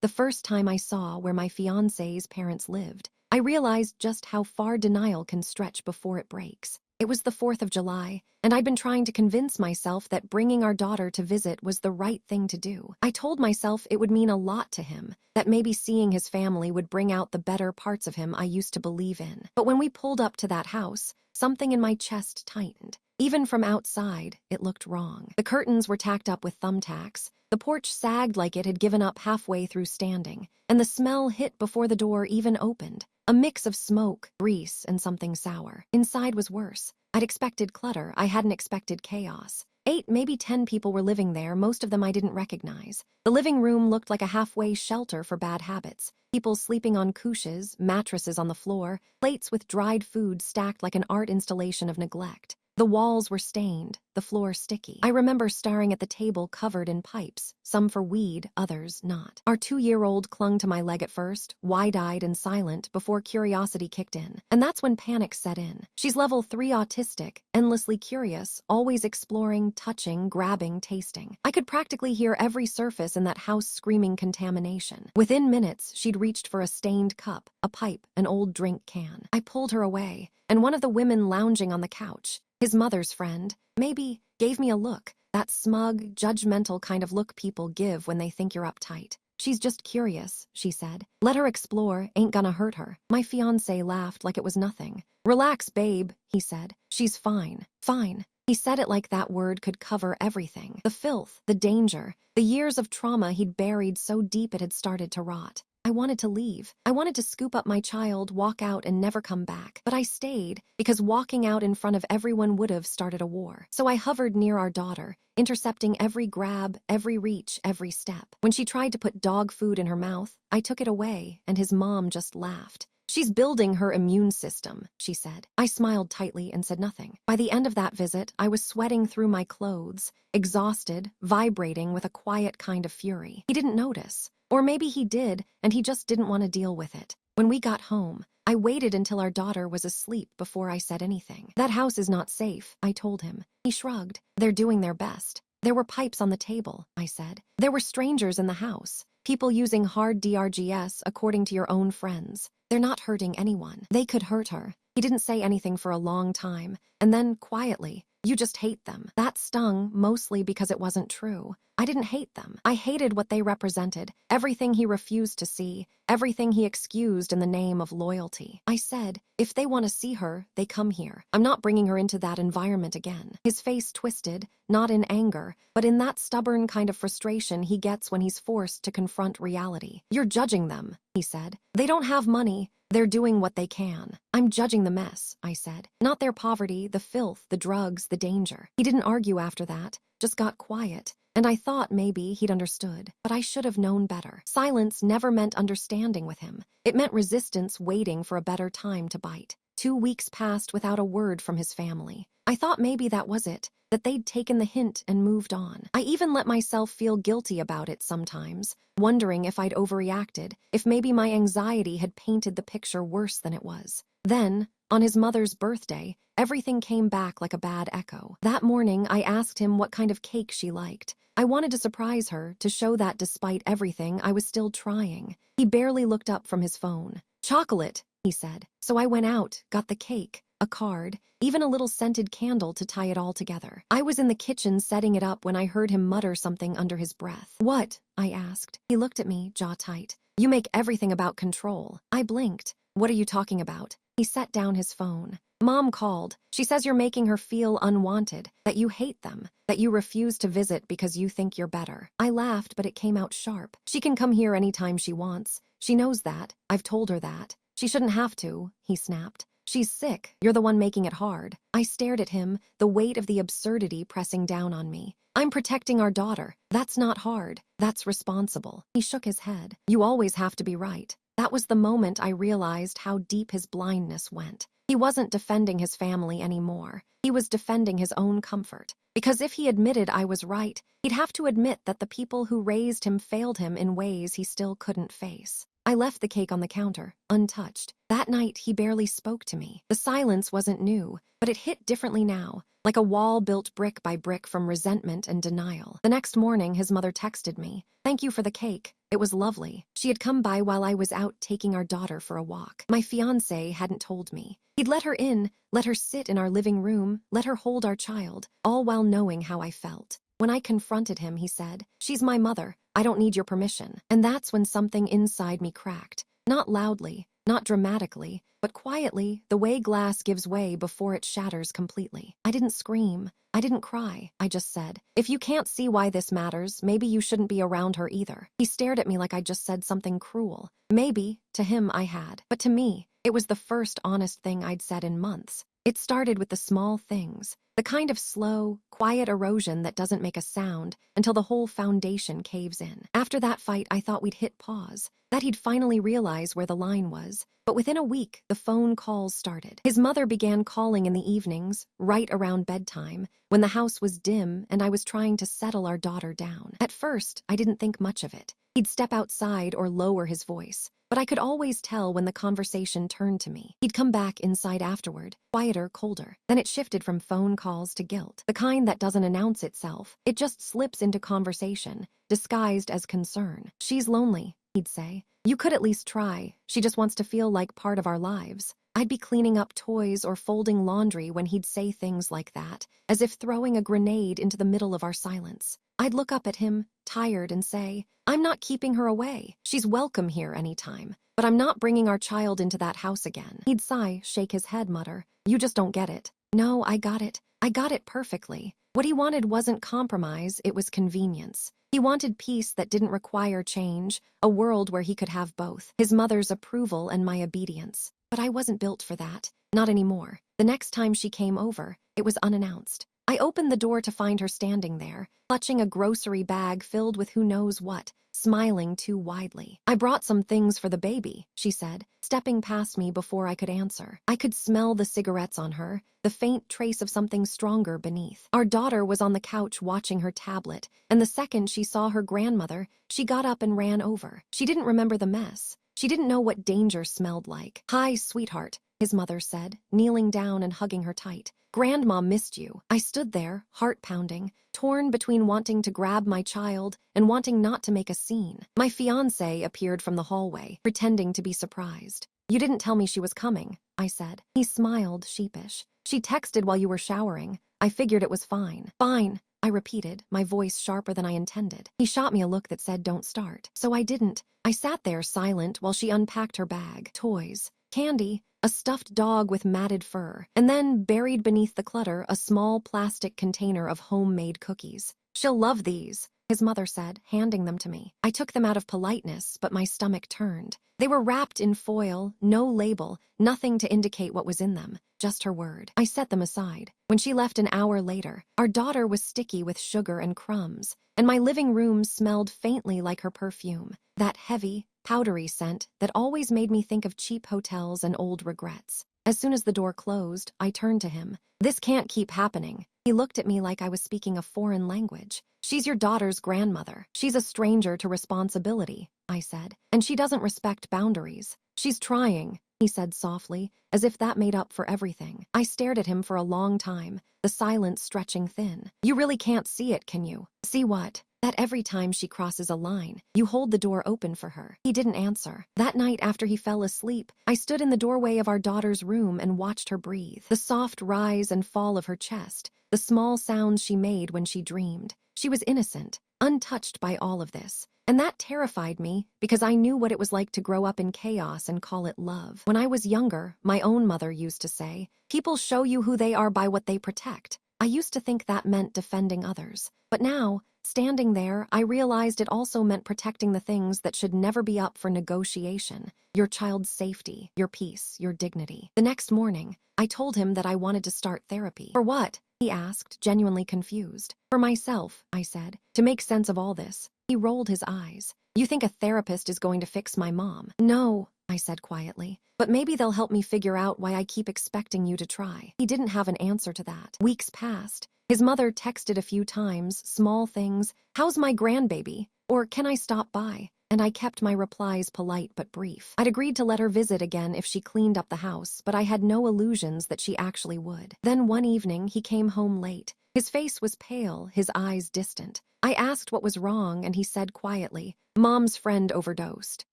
the first time I saw where my fiancé's parents lived, I realized just how far denial can stretch before it breaks. It was the 4th of July, and I'd been trying to convince myself that bringing our daughter to visit was the right thing to do. I told myself it would mean a lot to him, that maybe seeing his family would bring out the better parts of him I used to believe in. But when we pulled up to that house, something in my chest tightened. Even from outside, it looked wrong. The curtains were tacked up with thumbtacks, the porch sagged like it had given up halfway through standing, and the smell hit before the door even opened. A mix of smoke, grease, and something sour. Inside was worse. I'd expected clutter, I hadn't expected chaos. 8, maybe 10 people were living there, most of them I didn't recognize. The living room looked like a halfway shelter for bad habits. People sleeping on couches, mattresses on the floor, plates with dried food stacked like an art installation of neglect. The walls were stained, the floor sticky. I remember staring at the table covered in pipes, some for weed, others not. Our 2-year-old clung to my leg at first, wide-eyed and silent, before curiosity kicked in. And that's when panic set in. She's level 3 autistic, endlessly curious, always exploring, touching, grabbing, tasting. I could practically hear every surface in that house screaming contamination. Within minutes, she'd reached for a stained cup, a pipe, an old drink can. I pulled her away, and one of the women lounging on the couch, his mother's friend, maybe, gave me a look, that smug, judgmental kind of look people give when they think you're uptight. She's just curious, she said. Let her explore, ain't gonna hurt her. My fiancé laughed like it was nothing. Relax, babe, he said. She's fine. Fine. He said it like that word could cover everything. The filth, the danger, the years of trauma he'd buried so deep it had started to rot. I wanted to leave. I wanted to scoop up my child, walk out, and never come back. But I stayed, because walking out in front of everyone would have started a war. So I hovered near our daughter, intercepting every grab, every reach, every step. When she tried to put dog food in her mouth, I took it away, and his mom just laughed. She's building her immune system, she said. I smiled tightly and said nothing. By the end of that visit, I was sweating through my clothes, exhausted, vibrating with a quiet kind of fury. He didn't notice. Or maybe he did, and he just didn't want to deal with it. When we got home, I waited until our daughter was asleep before I said anything. That house is not safe, I told him. He shrugged. They're doing their best. There were pipes on the table, I said. There were strangers in the house. People using hard DRGS according to your own friends. They're not hurting anyone. They could hurt her. He didn't say anything for a long time, and then, quietly, you just hate them. That stung, mostly because it wasn't true. I didn't hate them. I hated what they represented, everything he refused to see, everything he excused in the name of loyalty. I said, if they want to see her, they come here. I'm not bringing her into that environment again. His face twisted, not in anger, but in that stubborn kind of frustration he gets when he's forced to confront reality. You're judging them, he said. They don't have money. They're doing what they can. I'm judging the mess, I said. Not their poverty, the filth, the drugs, the danger. He didn't argue after that, just got quiet. And I thought maybe he'd understood, but I should have known better. Silence never meant understanding with him. It meant resistance waiting for a better time to bite. 2 weeks passed without a word from his family. I thought maybe that was it, that they'd taken the hint and moved on. I even let myself feel guilty about it sometimes, wondering if I'd overreacted, if maybe my anxiety had painted the picture worse than it was. Then, on his mother's birthday, everything came back like a bad echo. That morning, I asked him what kind of cake she liked. I wanted to surprise her, to show that despite everything, I was still trying. He barely looked up from his phone. Chocolate, he said. So I went out, got the cake, a card, even a little scented candle to tie it all together. I was in the kitchen setting it up when I heard him mutter something under his breath. What? I asked. He looked at me, jaw tight. You make everything about control. I blinked. What are you talking about? He set down his phone. Mom called. She says you're making her feel unwanted, that you hate them, that you refuse to visit because you think you're better. I laughed, but it came out sharp. She can come here anytime she wants. She knows that. I've told her that. She shouldn't have to, he snapped. She's sick. You're the one making it hard. I stared at him, the weight of the absurdity pressing down on me. I'm protecting our daughter. That's not hard. That's responsible. He shook his head. You always have to be right. That was the moment I realized how deep his blindness went. He wasn't defending his family anymore. He was defending his own comfort. Because if he admitted I was right, he'd have to admit that the people who raised him failed him in ways he still couldn't face. I left the cake on the counter, untouched. That night, he barely spoke to me. The silence wasn't new, but it hit differently now, like a wall built brick by brick from resentment and denial. The next morning, his mother texted me, "Thank you for the cake. It was lovely. She had come by while I was out taking our daughter for a walk. My fiancé hadn't told me. He'd let her in, let her sit in our living room, let her hold our child, all while knowing how I felt. When I confronted him, he said, "She's my mother. I don't need your permission." And that's when something inside me cracked. Not loudly, not dramatically, but quietly, the way glass gives way before it shatters completely. I didn't scream. I didn't cry. I just said, "If you can't see why this matters, maybe you shouldn't be around her either." He stared at me like I'd just said something cruel. Maybe, to him, I had. But to me, it was the first honest thing I'd said in months. It started with the small things, the kind of slow, quiet erosion that doesn't make a sound until the whole foundation caves in. After that fight, I thought we'd hit pause, that he'd finally realize where the line was. But within a week, the phone calls started. His mother began calling in the evenings, right around bedtime, when the house was dim and I was trying to settle our daughter down. At first, I didn't think much of it. He'd step outside or lower his voice, but I could always tell when the conversation turned to me. He'd come back inside afterward, quieter, colder. Then it shifted from phone calls to guilt, the kind that doesn't announce itself. It just slips into conversation, disguised as concern. "She's lonely," he'd say. "You could at least try. She just wants to feel like part of our lives." I'd be cleaning up toys or folding laundry when he'd say things like that, as if throwing a grenade into the middle of our silence. I'd look up at him, tired, and say, "I'm not keeping her away. She's welcome here anytime. But I'm not bringing our child into that house again." He'd sigh, shake his head, mutter, "You just don't get it." No, I got it. I got it perfectly. What he wanted wasn't compromise, it was convenience. He wanted peace that didn't require change, a world where he could have both, his mother's approval and my obedience. But I wasn't built for that. Not anymore. The next time she came over, it was unannounced. I opened the door to find her standing there, clutching a grocery bag filled with who knows what, smiling too widely. "I brought some things for the baby," she said, stepping past me before I could answer. I could smell the cigarettes on her, the faint trace of something stronger beneath. Our daughter was on the couch watching her tablet, and the second she saw her grandmother, she got up and ran over. She didn't remember the mess. She didn't know what danger smelled like. "Hi, sweetheart," his mother said, kneeling down and hugging her tight. "Grandma missed you." I stood there, heart pounding, torn between wanting to grab my child and wanting not to make a scene. My fiancé appeared from the hallway, pretending to be surprised. "You didn't tell me she was coming," I said. He smiled, sheepish. "She texted while you were showering. I figured it was fine." "Fine," I repeated, my voice sharper than I intended. He shot me a look that said, "Don't start." So I didn't. I sat there silent while she unpacked her bag. Toys, candy, a stuffed dog with matted fur, and then, buried beneath the clutter, a small plastic container of homemade cookies. "She'll love these," his mother said, handing them to me. I took them out of politeness, but my stomach turned. They were wrapped in foil, no label, nothing to indicate what was in them, just her word. I set them aside. When she left an hour later, our daughter was sticky with sugar and crumbs, and my living room smelled faintly like her perfume, that heavy, powdery scent that always made me think of cheap hotels and old regrets. As soon as the door closed, I turned to him. "This can't keep happening." He looked at me like I was speaking a foreign language. "She's your daughter's grandmother. She's a stranger to responsibility," I said, "and she doesn't respect boundaries." "She's trying," he said softly, as if that made up for everything. I stared at him for a long time, the silence stretching thin. "You really can't see it, can you?" "See what?" "That every time she crosses a line, you hold the door open for her." He didn't answer. That night after he fell asleep, I stood in the doorway of our daughter's room and watched her breathe. The soft rise and fall of her chest, the small sounds she made when she dreamed. She was innocent, untouched by all of this. And that terrified me because I knew what it was like to grow up in chaos and call it love. When I was younger, my own mother used to say, "People show you who they are by what they protect." I used to think that meant defending others. But now, standing there, I realized it also meant protecting the things that should never be up for negotiation. Your child's safety, your peace, your dignity. The next morning, I told him that I wanted to start therapy. "For what?" he asked, genuinely confused. "For myself," I said, "to make sense of all this." He rolled his eyes. "You think a therapist is going to fix my mom?" "No," I said quietly, "but maybe they'll help me figure out why I keep expecting you to try." He didn't have an answer to that. Weeks passed. His mother texted a few times, small things, "How's my grandbaby?" or "Can I stop by?" And I kept my replies polite but brief. I'd agreed to let her visit again if she cleaned up the house, but I had no illusions that she actually would. Then one evening, he came home late. His face was pale, his eyes distant. I asked what was wrong, and he said quietly, "Mom's friend overdosed."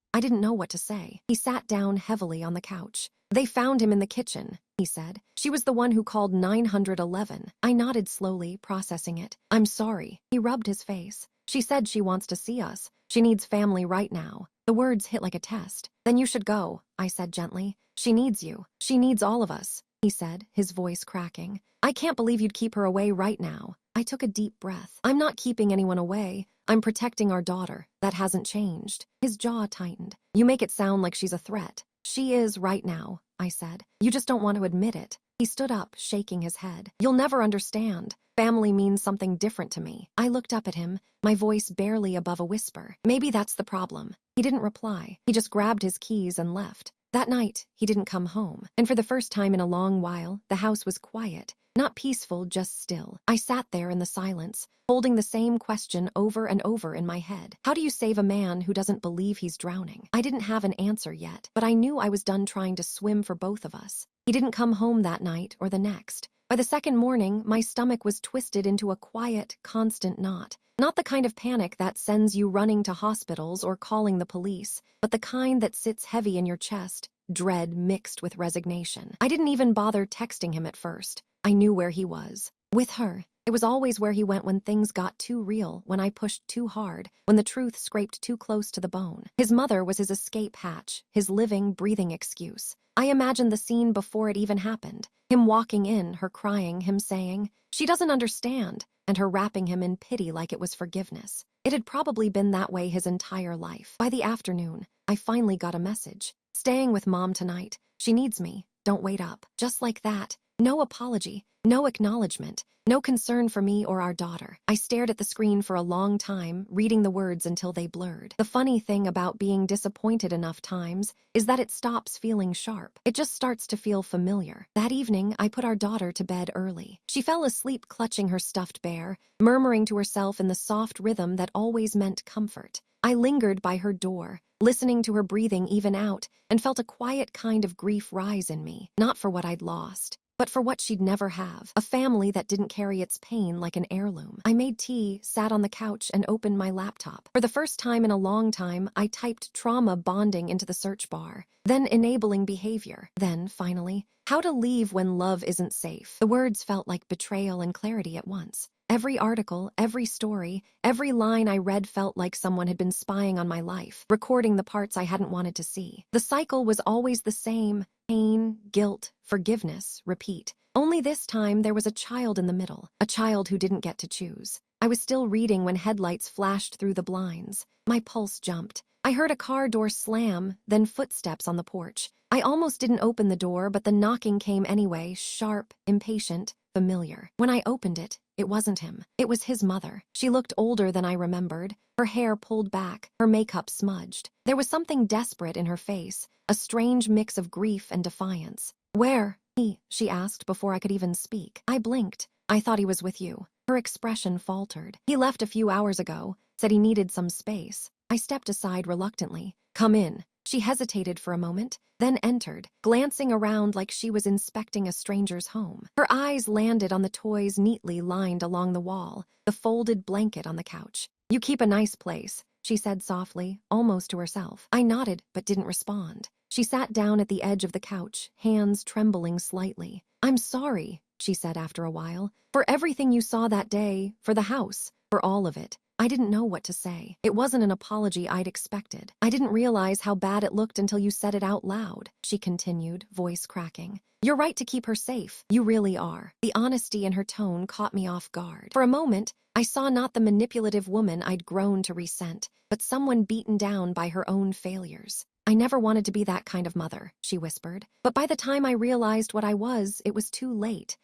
I didn't know what to say. He sat down heavily on the couch. "They found him in the kitchen," he said. "She was the one who called 911. I nodded slowly, processing it. "I'm sorry." He rubbed his face. "She said she wants to see us. She needs family right now." The words hit like a test. "Then you should go," I said gently. "She needs you. She needs all of us," he said, his voice cracking. "I can't believe you'd keep her away right now." I took a deep breath. "I'm not keeping anyone away. I'm protecting our daughter. That hasn't changed." His jaw tightened. "You make it sound like she's a threat." "She is right now," I said. "You just don't want to admit it." He stood up, shaking his head. "You'll never understand. Family means something different to me." I looked up at him, my voice barely above a whisper. "Maybe that's the problem." He didn't reply. He just grabbed his keys and left. That night, he didn't come home, and for the first time in a long while, the house was quiet. Not peaceful, just still. I sat there in the silence, holding the same question over and over in my head. How do you save a man who doesn't believe he's drowning? I didn't have an answer yet, but I knew I was done trying to swim for both of us. He didn't come home that night or the next. By the second morning, my stomach was twisted into a quiet, constant knot. Not the kind of panic that sends you running to hospitals or calling the police, but the kind that sits heavy in your chest, dread mixed with resignation. I didn't even bother texting him at first. I knew where he was. With her. It was always where he went when things got too real, when I pushed too hard, when the truth scraped too close to the bone. His mother was his escape hatch, his living, breathing excuse. I imagined the scene before it even happened. Him walking in, her crying, him saying, "She doesn't understand," and her wrapping him in pity like it was forgiveness. It had probably been that way his entire life. By the afternoon, I finally got a message. "Staying with Mom tonight. She needs me. Don't wait up." Just like that. No apology, no acknowledgement, no concern for me or our daughter. I stared at the screen for a long time, reading the words until they blurred. The funny thing about being disappointed enough times is that it stops feeling sharp. It just starts to feel familiar. That evening, I put our daughter to bed early. She fell asleep clutching her stuffed bear, murmuring to herself in the soft rhythm that always meant comfort. I lingered by her door, listening to her breathing even out, and felt a quiet kind of grief rise in me, not for what I'd lost, but for what she'd never have, a family that didn't carry its pain like an heirloom. I made tea, sat on the couch, and opened my laptop. For the first time in a long time, I typed trauma bonding into the search bar, then enabling behavior, then, finally, how to leave when love isn't safe. The words felt like betrayal and clarity at once. Every article, every story, every line I read felt like someone had been spying on my life, recording the parts I hadn't wanted to see. The cycle was always the same: pain, guilt, forgiveness, repeat. Only this time there was a child in the middle, a child who didn't get to choose. I was still reading when headlights flashed through the blinds. My pulse jumped. I heard a car door slam, then footsteps on the porch. I almost didn't open the door, but the knocking came anyway, sharp, impatient, familiar. When I opened it, it wasn't him. It was his mother. She looked older than I remembered, her hair pulled back, her makeup smudged. There was something desperate in her face, a strange mix of grief and defiance. "Where?" she asked before I could even speak. I blinked. "I thought he was with you." Her expression faltered. "He left a few hours ago, said he needed some space." I stepped aside reluctantly. "Come in." She hesitated for a moment, then entered, glancing around like she was inspecting a stranger's home. Her eyes landed on the toys neatly lined along the wall, the folded blanket on the couch. "You keep a nice place," she said softly, almost to herself. I nodded, but didn't respond. She sat down at the edge of the couch, hands trembling slightly. "I'm sorry," she said after a while, "for everything you saw that day, for the house, for all of it." I didn't know what to say. It wasn't an apology I'd expected. "I didn't realize how bad it looked until you said it out loud," she continued, voice cracking. "You're right to keep her safe. You really are." The honesty in her tone caught me off guard. For a moment, I saw not the manipulative woman I'd grown to resent, but someone beaten down by her own failures. "I never wanted to be that kind of mother," she whispered. "But by the time I realized what I was, it was too late.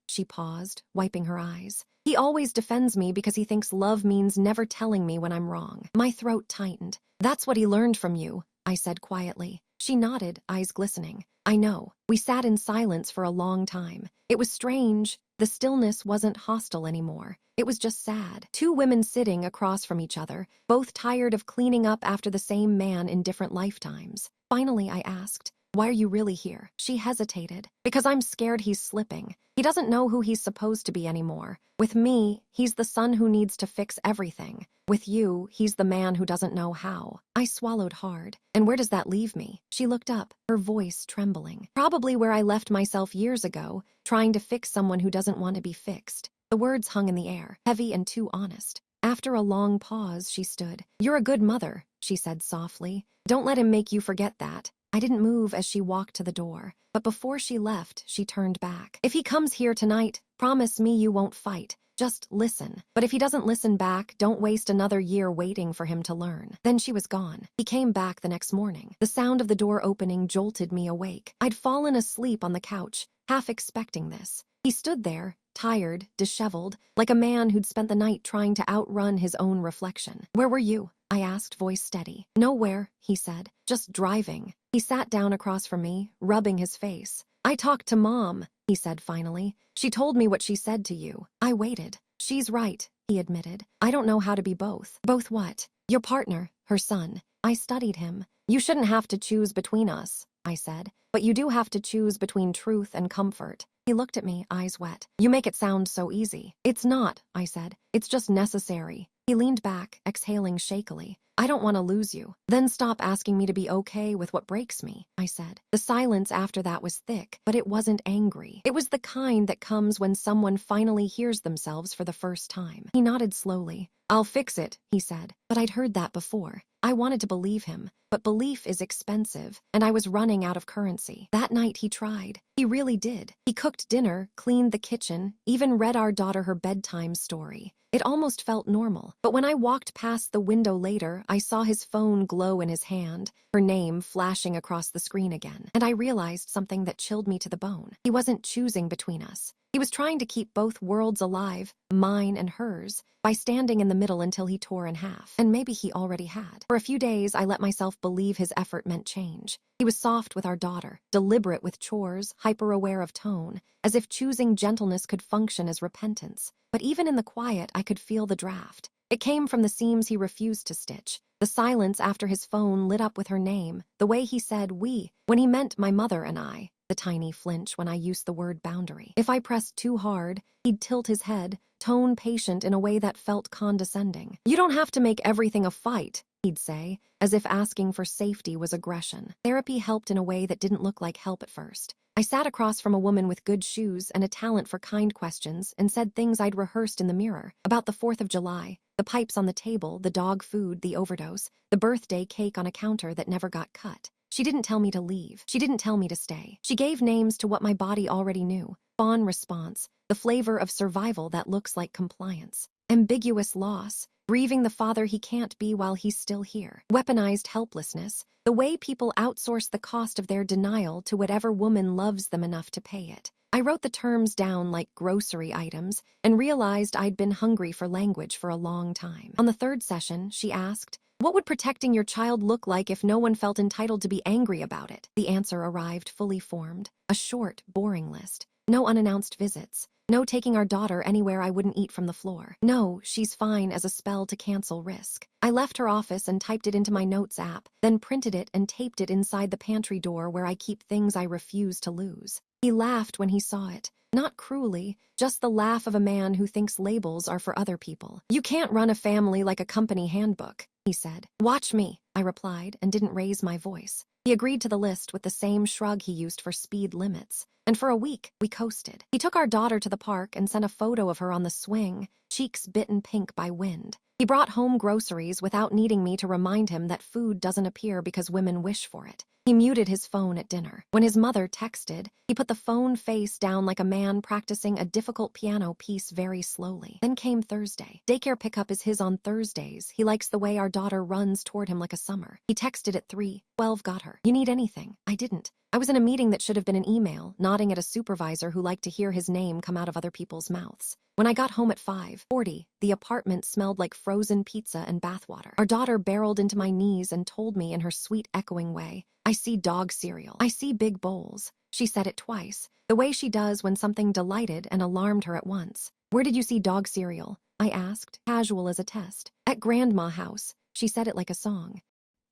She paused, wiping her eyes. "He always defends me because he thinks love means never telling me when I'm wrong." My throat tightened. "That's what he learned from you," I said quietly. She nodded, eyes glistening. "I know." We sat in silence for a long time. It was strange. The stillness wasn't hostile anymore. It was just sad. Two women sitting across from each other, both tired of cleaning up after the same man in different lifetimes. Finally, I asked, Why are you really here? She hesitated. Because I'm scared he's slipping. He doesn't know who he's supposed to be anymore. With me, he's the son who needs to fix everything. With you, he's the man who doesn't know how. I swallowed hard. And where does that leave me? She looked up, her voice trembling. Probably where I left myself years ago, trying to fix someone who doesn't want to be fixed. The words hung in the air, heavy and too honest. After a long pause, she stood. You're a good mother, she said softly. Don't let him make you forget that. I didn't move as she walked to the door, but before she left, she turned back. If he comes here tonight, promise me you won't fight. Just listen. But if he doesn't listen back, don't waste another year waiting for him to learn. Then she was gone. He came back the next morning. The sound of the door opening jolted me awake. I'd fallen asleep on the couch, half expecting this. He stood there, tired, disheveled, like a man who'd spent the night trying to outrun his own reflection. Where were you? I asked, voice steady. Nowhere, he said. Just driving. He sat down across from me, rubbing his face. I talked to Mom, he said finally. She told me what she said to you. I waited. She's right, he admitted. I don't know how to be both. Both what? Your partner, her son. I studied him. You shouldn't have to choose between us, I said. But you do have to choose between truth and comfort. He looked at me, eyes wet. You make it sound so easy. It's not, I said. It's just necessary. He leaned back, exhaling shakily. I don't want to lose you. Then stop asking me to be okay with what breaks me, I said. The silence after that was thick, but it wasn't angry. It was the kind that comes when someone finally hears themselves for the first time. He nodded slowly. I'll fix it, he said. But I'd heard that before. I wanted to believe him, but belief is expensive, and I was running out of currency. That night he tried. He really did. He cooked dinner, cleaned the kitchen, even read our daughter her bedtime story. It almost felt normal, but when I walked past the window later, I saw his phone glow in his hand, her name flashing across the screen again, and I realized something that chilled me to the bone. He wasn't choosing between us. He was trying to keep both worlds alive, mine and hers, by standing in the middle until he tore in half. And maybe he already had. For a few days, I let myself believe his effort meant change. He was soft with our daughter, deliberate with chores, hyper-aware of tone, as if choosing gentleness could function as repentance. But even in the quiet, I could feel the draft. It came from the seams he refused to stitch, the silence after his phone lit up with her name, the way he said we, when he meant my mother and I, the tiny flinch when I used the word boundary. If I pressed too hard, he'd tilt his head, tone patient in a way that felt condescending. You don't have to make everything a fight, he'd say, as if asking for safety was aggression. Therapy helped in a way that didn't look like help at first. I sat across from a woman with good shoes and a talent for kind questions and said things I'd rehearsed in the mirror, about the 4th of July, the pipes on the table, the dog food, the overdose, the birthday cake on a counter that never got cut. She didn't tell me to leave. She didn't tell me to stay. She gave names to what my body already knew. Fawn response, the flavor of survival that looks like compliance. Ambiguous loss, grieving the father he can't be while he's still here. Weaponized helplessness, the way people outsource the cost of their denial to whatever woman loves them enough to pay it. I wrote the terms down like grocery items and realized I'd been hungry for language for a long time. On the 3rd session, she asked, what would protecting your child look like if no one felt entitled to be angry about it? The answer arrived fully formed. A short, boring list. No unannounced visits. No taking our daughter anywhere I wouldn't eat from the floor. No, she's fine as a spell to cancel risk. I left her office and typed it into my notes app, then printed it and taped it inside the pantry door where I keep things I refuse to lose. He laughed when he saw it. Not cruelly, just the laugh of a man who thinks labels are for other people. You can't run a family like a company handbook, he said. Watch me, I replied and didn't raise my voice. He agreed to the list with the same shrug he used for speed limits. And for a week, we coasted. He took our daughter to the park and sent a photo of her on the swing, cheeks bitten pink by wind. He brought home groceries without needing me to remind him that food doesn't appear because women wish for it. He muted his phone at dinner. When his mother texted, he put the phone face down like a man practicing a difficult piano piece very slowly. Then came Thursday. Daycare pickup is his on Thursdays. He likes the way our daughter runs toward him like a summer. He texted at 3:12 got her. You need anything? I didn't. I was in a meeting that should have been an email, nodding at a supervisor who liked to hear his name come out of other people's mouths. When I got home at 5:40, the apartment smelled like frozen pizza and bathwater. Our daughter barreled into my knees and told me in her sweet echoing way, I see dog cereal. I see big bowls. She said it twice, the way she does when something delighted and alarmed her at once. Where did you see dog cereal? I asked, casual as a test. At Grandma House. She said it like a song.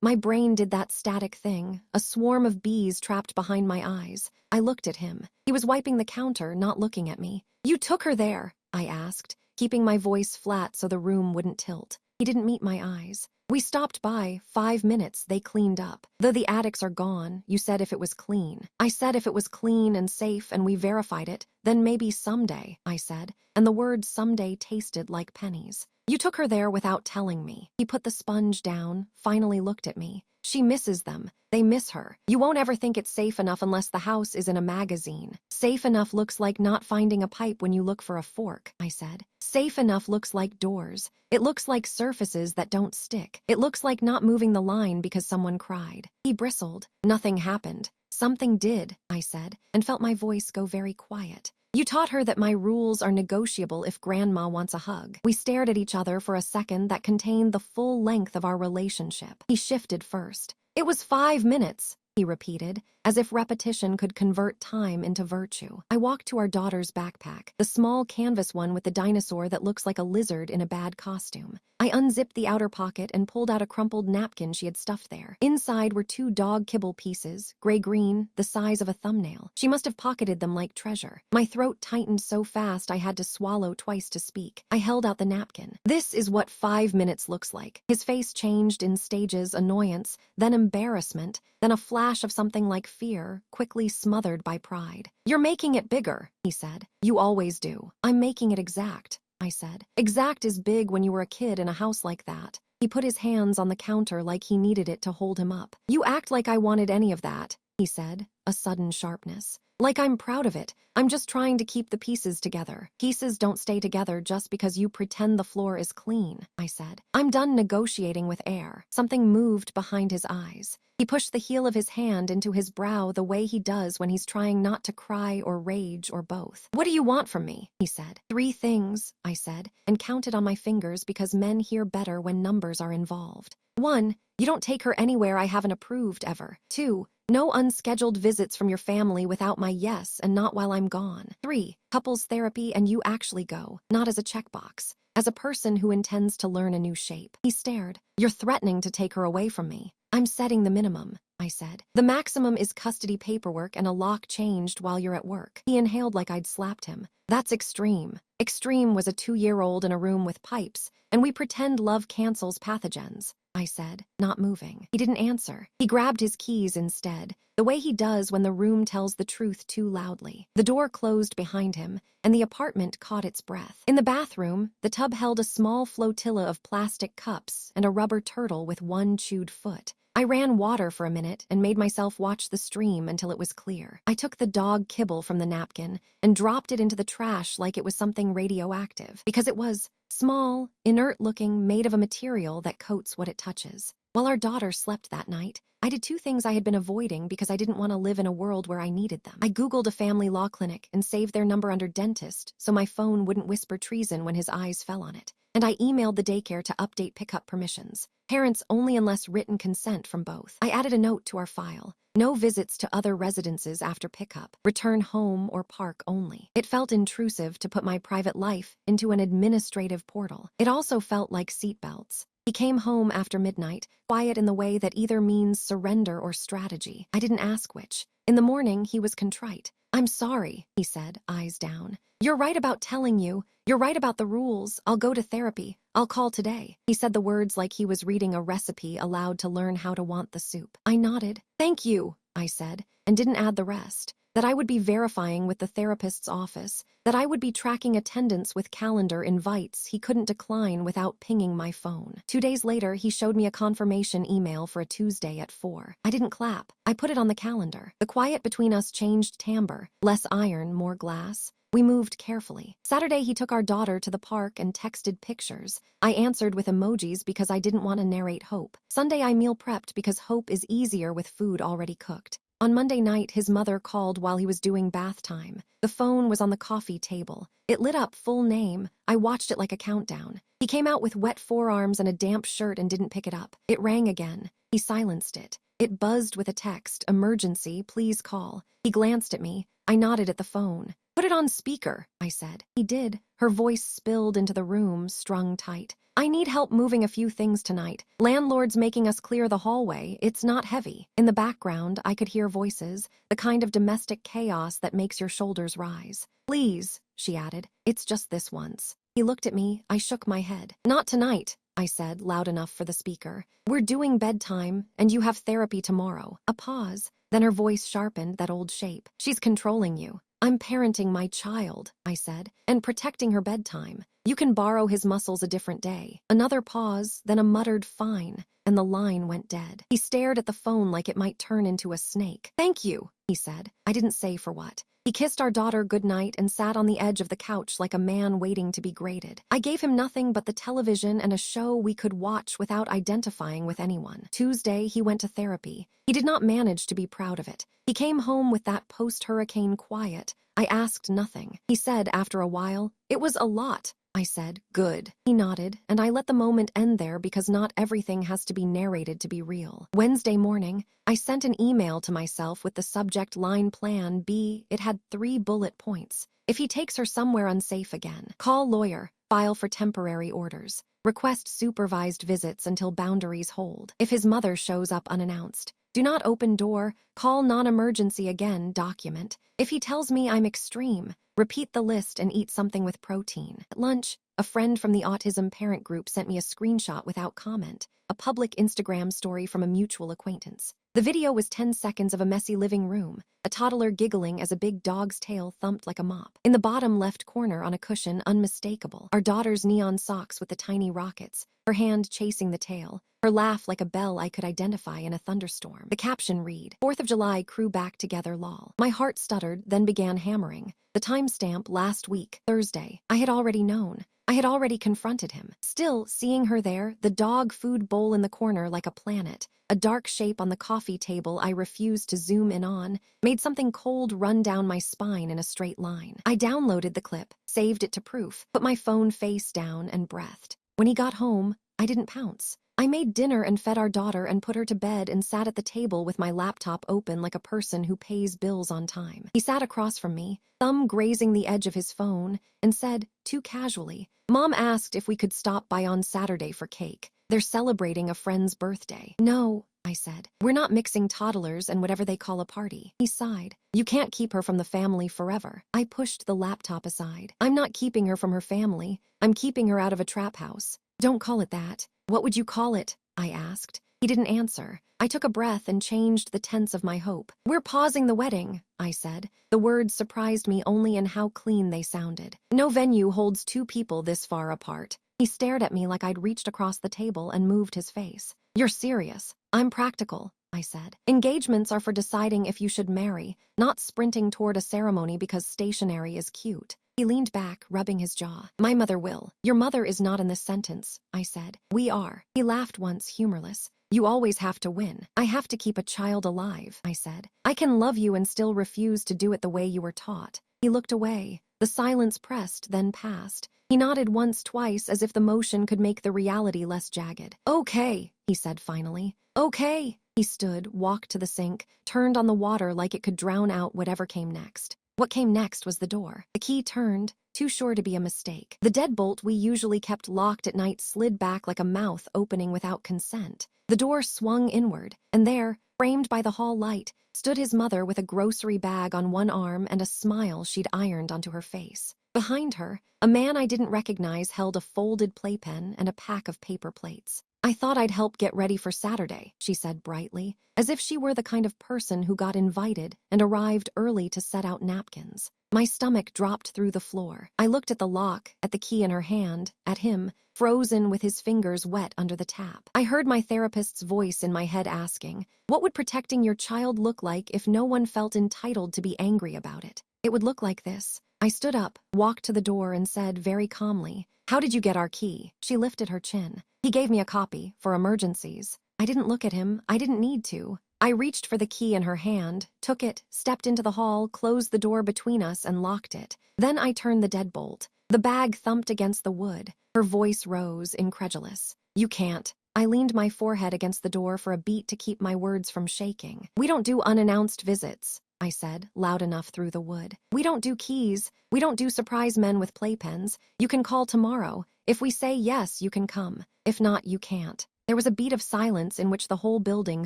My brain did that static thing, a swarm of bees trapped behind my eyes. I looked at him. He was wiping the counter, not looking at me. "You took her there?" I asked, keeping my voice flat so the room wouldn't tilt. He didn't meet my eyes. "We stopped by, 5 minutes, they cleaned up. Though the attics are gone, you said if it was clean." I said if it was clean and safe and we verified it, then maybe someday, I said, and the word someday tasted like pennies. "You took her there without telling me." He put the sponge down, finally looked at me. "She misses them. They miss her. You won't ever think it's safe enough unless the house is in a magazine. Safe enough looks like not finding a pipe when you look for a fork," I said. "Safe enough looks like doors. It looks like surfaces that don't stick. It looks like not moving the line because someone cried." He bristled. "Nothing happened." "Something did," I said, and felt my voice go very quiet. "You taught her that my rules are negotiable if Grandma wants a hug." We stared at each other for a second that contained the full length of our relationship. He shifted first. "It was 5 minutes," he repeated, as if repetition could convert time into virtue. I walked to our daughter's backpack, the small canvas one with the dinosaur that looks like a lizard in a bad costume. I unzipped the outer pocket and pulled out a crumpled napkin she had stuffed there. Inside were 2 dog kibble pieces, gray-green, the size of a thumbnail. She must have pocketed them like treasure. My throat tightened so fast I had to swallow twice to speak. I held out the napkin. "This is what 5 minutes looks like." His face changed in stages: annoyance, then embarrassment, then a flash of something like fear, quickly smothered by pride. "You're making it bigger," he said. "You always do." "I'm making it exact," I said. "Exact is big when you were a kid in a house like that." He put his hands on the counter like he needed it to hold him up. "You act like I wanted any of that," he said, a sudden sharpness. "Like I'm proud of it. I'm just trying to keep the pieces together." "Pieces don't stay together just because you pretend the floor is clean," I said. "I'm done negotiating with air." Something moved behind his eyes. He pushed the heel of his hand into his brow the way he does when he's trying not to cry or rage or both. "What do you want from me?" he said. "3 things," I said, and counted on my fingers because men hear better when numbers are involved. 1, you don't take her anywhere I haven't approved ever. 2, no unscheduled visits from your family without my yes and not while I'm gone. 3, couples therapy and you actually go, not as a checkbox, as a person who intends to learn a new shape. He stared. "You're threatening to take her away from me." "I'm setting the minimum," I said. "The maximum is custody paperwork and a lock changed while you're at work." He inhaled like I'd slapped him. "That's extreme." Extreme was a 2-year-old in a room with pipes, and we pretend love cancels pathogens, I said, not moving. He didn't answer. He grabbed his keys instead, the way he does when the room tells the truth too loudly. The door closed behind him, and the apartment caught its breath. In the bathroom, the tub held a small flotilla of plastic cups and a rubber turtle with 1 chewed foot. I ran water for a minute and made myself watch the stream until it was clear. I took the dog kibble from the napkin and dropped it into the trash like it was something radioactive, because it was small, inert-looking, made of a material that coats what it touches. While our daughter slept that night, I did 2 things I had been avoiding because I didn't want to live in a world where I needed them. I Googled a family law clinic and saved their number under dentist so my phone wouldn't whisper treason when his eyes fell on it. And I emailed the daycare to update pickup permissions. Parents only unless written consent from both. I added a note to our file. No visits to other residences after pickup. Return home or park only. It felt intrusive to put my private life into an administrative portal. It also felt like seatbelts. He came home after midnight, quiet in the way that either means surrender or strategy. I didn't ask which. In the morning, he was contrite. "I'm sorry," he said, eyes down. "You're right about telling you. You're right about the rules. I'll go to therapy. I'll call today." He said the words like he was reading a recipe aloud to learn how to want the soup. I nodded. "Thank you," I said, and didn't add the rest. That I would be verifying with the therapist's office, that I would be tracking attendance with calendar invites he couldn't decline without pinging my phone. 2 days later, he showed me a confirmation email for a Tuesday at 4. I didn't clap. I put it on the calendar. The quiet between us changed timbre. Less iron, more glass. We moved carefully. Saturday, he took our daughter to the park and texted pictures. I answered with emojis because I didn't want to narrate hope. Sunday, I meal prepped because hope is easier with food already cooked. On Monday night, his mother called while he was doing bath time. The phone was on the coffee table. It lit up full name. I watched it like a countdown. He came out with wet forearms and a damp shirt and didn't pick it up. It rang again. He silenced it. It buzzed with a text, "Emergency, please call." He glanced at me. I nodded at the phone. "Put it on speaker," I said. He did. Her voice spilled into the room, strung tight. I need help moving a few things tonight. Landlord's making us clear the hallway. It's not heavy. In the background, I could hear voices, the kind of domestic chaos that makes your shoulders rise. Please, she added. It's just this once. He looked at me. I shook my head. Not tonight, I said, loud enough for the speaker. We're doing bedtime, and you have therapy tomorrow. A pause. Then her voice sharpened, that old shape. She's controlling you. I'm parenting my child, I said, and protecting her bedtime. You can borrow his muscles a different day. Another pause, then a muttered fine, and the line went dead. He stared at the phone like it might turn into a snake. Thank you, he said. I didn't say for what. He kissed our daughter goodnight and sat on the edge of the couch like a man waiting to be graded. I gave him nothing but the television and a show we could watch without identifying with anyone. Tuesday, he went to therapy. He did not manage to be proud of it. He came home with that post-hurricane quiet. I asked nothing. He said after a while, "It was a lot." I said, "Good." He nodded, and I let the moment end there because not everything has to be narrated to be real. Wednesday morning, I sent an email to myself with the subject line Plan B. It had 3 bullet points. If he takes her somewhere unsafe again, call lawyer, file for temporary orders, request supervised visits until boundaries hold. If his mother shows up unannounced, do not open door, call non-emergency again, document. If he tells me I'm extreme, repeat the list and eat something with protein. At lunch, a friend from the autism parent group sent me a screenshot without comment, a public Instagram story from a mutual acquaintance. The video was 10 seconds of a messy living room, a toddler giggling as a big dog's tail thumped like a mop. In the bottom left corner on a cushion, unmistakable, our daughter's neon socks with the tiny rockets, her hand chasing the tail, her laugh like a bell I could identify in a thunderstorm. The caption read, 4th of July crew back together lol. My heart stuttered, then began hammering. The timestamp last week, Thursday. I had already known. I had already confronted him. Still, seeing her there, the dog food bowl in the corner like a planet, a dark shape on the coffee table I refused to zoom in on, made something cold run down my spine in a straight line. I downloaded the clip, saved it to proof, put my phone face down and breathed. When he got home, I didn't pounce. I made dinner and fed our daughter and put her to bed and sat at the table with my laptop open like a person who pays bills on time. He sat across from me, thumb grazing the edge of his phone, and said, too casually, Mom asked if we could stop by on Saturday for cake. They're celebrating a friend's birthday. No, I said. We're not mixing toddlers and whatever they call a party. He sighed. You can't keep her from the family forever. I pushed the laptop aside. I'm not keeping her from her family. I'm keeping her out of a trap house. Don't call it that. What would you call it? I asked. He didn't answer. I took a breath and changed the tense of my hope. We're pausing the wedding, I said. The words surprised me only in how clean they sounded. No venue holds 2 people this far apart. He stared at me like I'd reached across the table and moved his face. You're serious. I'm practical, I said. Engagements are for deciding if you should marry, not sprinting toward a ceremony because stationery is cute. He leaned back, rubbing his jaw. My mother will. Your mother is not in this sentence, I said. We are. He laughed once, humorless. You always have to win. I have to keep a child alive, I said. I can love you and still refuse to do it the way you were taught. He looked away. The silence pressed, then passed. He nodded once, twice, as if the motion could make the reality less jagged. Okay, he said finally. Okay. He stood, walked to the sink, turned on the water like it could drown out whatever came next. What came next was the door. The key turned, too sure to be a mistake. The deadbolt we usually kept locked at night slid back like a mouth opening without consent. The door swung inward, and there, framed by the hall light, stood his mother with a grocery bag on one arm and a smile she'd ironed onto her face. Behind her, a man I didn't recognize held a folded playpen and a pack of paper plates. I thought I'd help get ready for Saturday, she said brightly, as if she were the kind of person who got invited and arrived early to set out napkins. My stomach dropped through the floor. I looked at the lock, at the key in her hand, at him, frozen with his fingers wet under the tap. I heard my therapist's voice in my head asking, what would protecting your child look like if no one felt entitled to be angry about it? It would look like this. I stood up, walked to the door, and said very calmly, how did you get our key? She lifted her chin. He gave me a copy, for emergencies. I didn't look at him. I didn't need to. I reached for the key in her hand, took it, stepped into the hall, closed the door between us, and locked it. Then I turned the deadbolt. The bag thumped against the wood. Her voice rose, incredulous. You can't. I leaned my forehead against the door for a beat to keep my words from shaking. We don't do unannounced visits, I said, loud enough through the wood. We don't do keys. We don't do surprise men with playpens. You can call tomorrow. If we say yes, you can come. If not, you can't. There was a beat of silence in which the whole building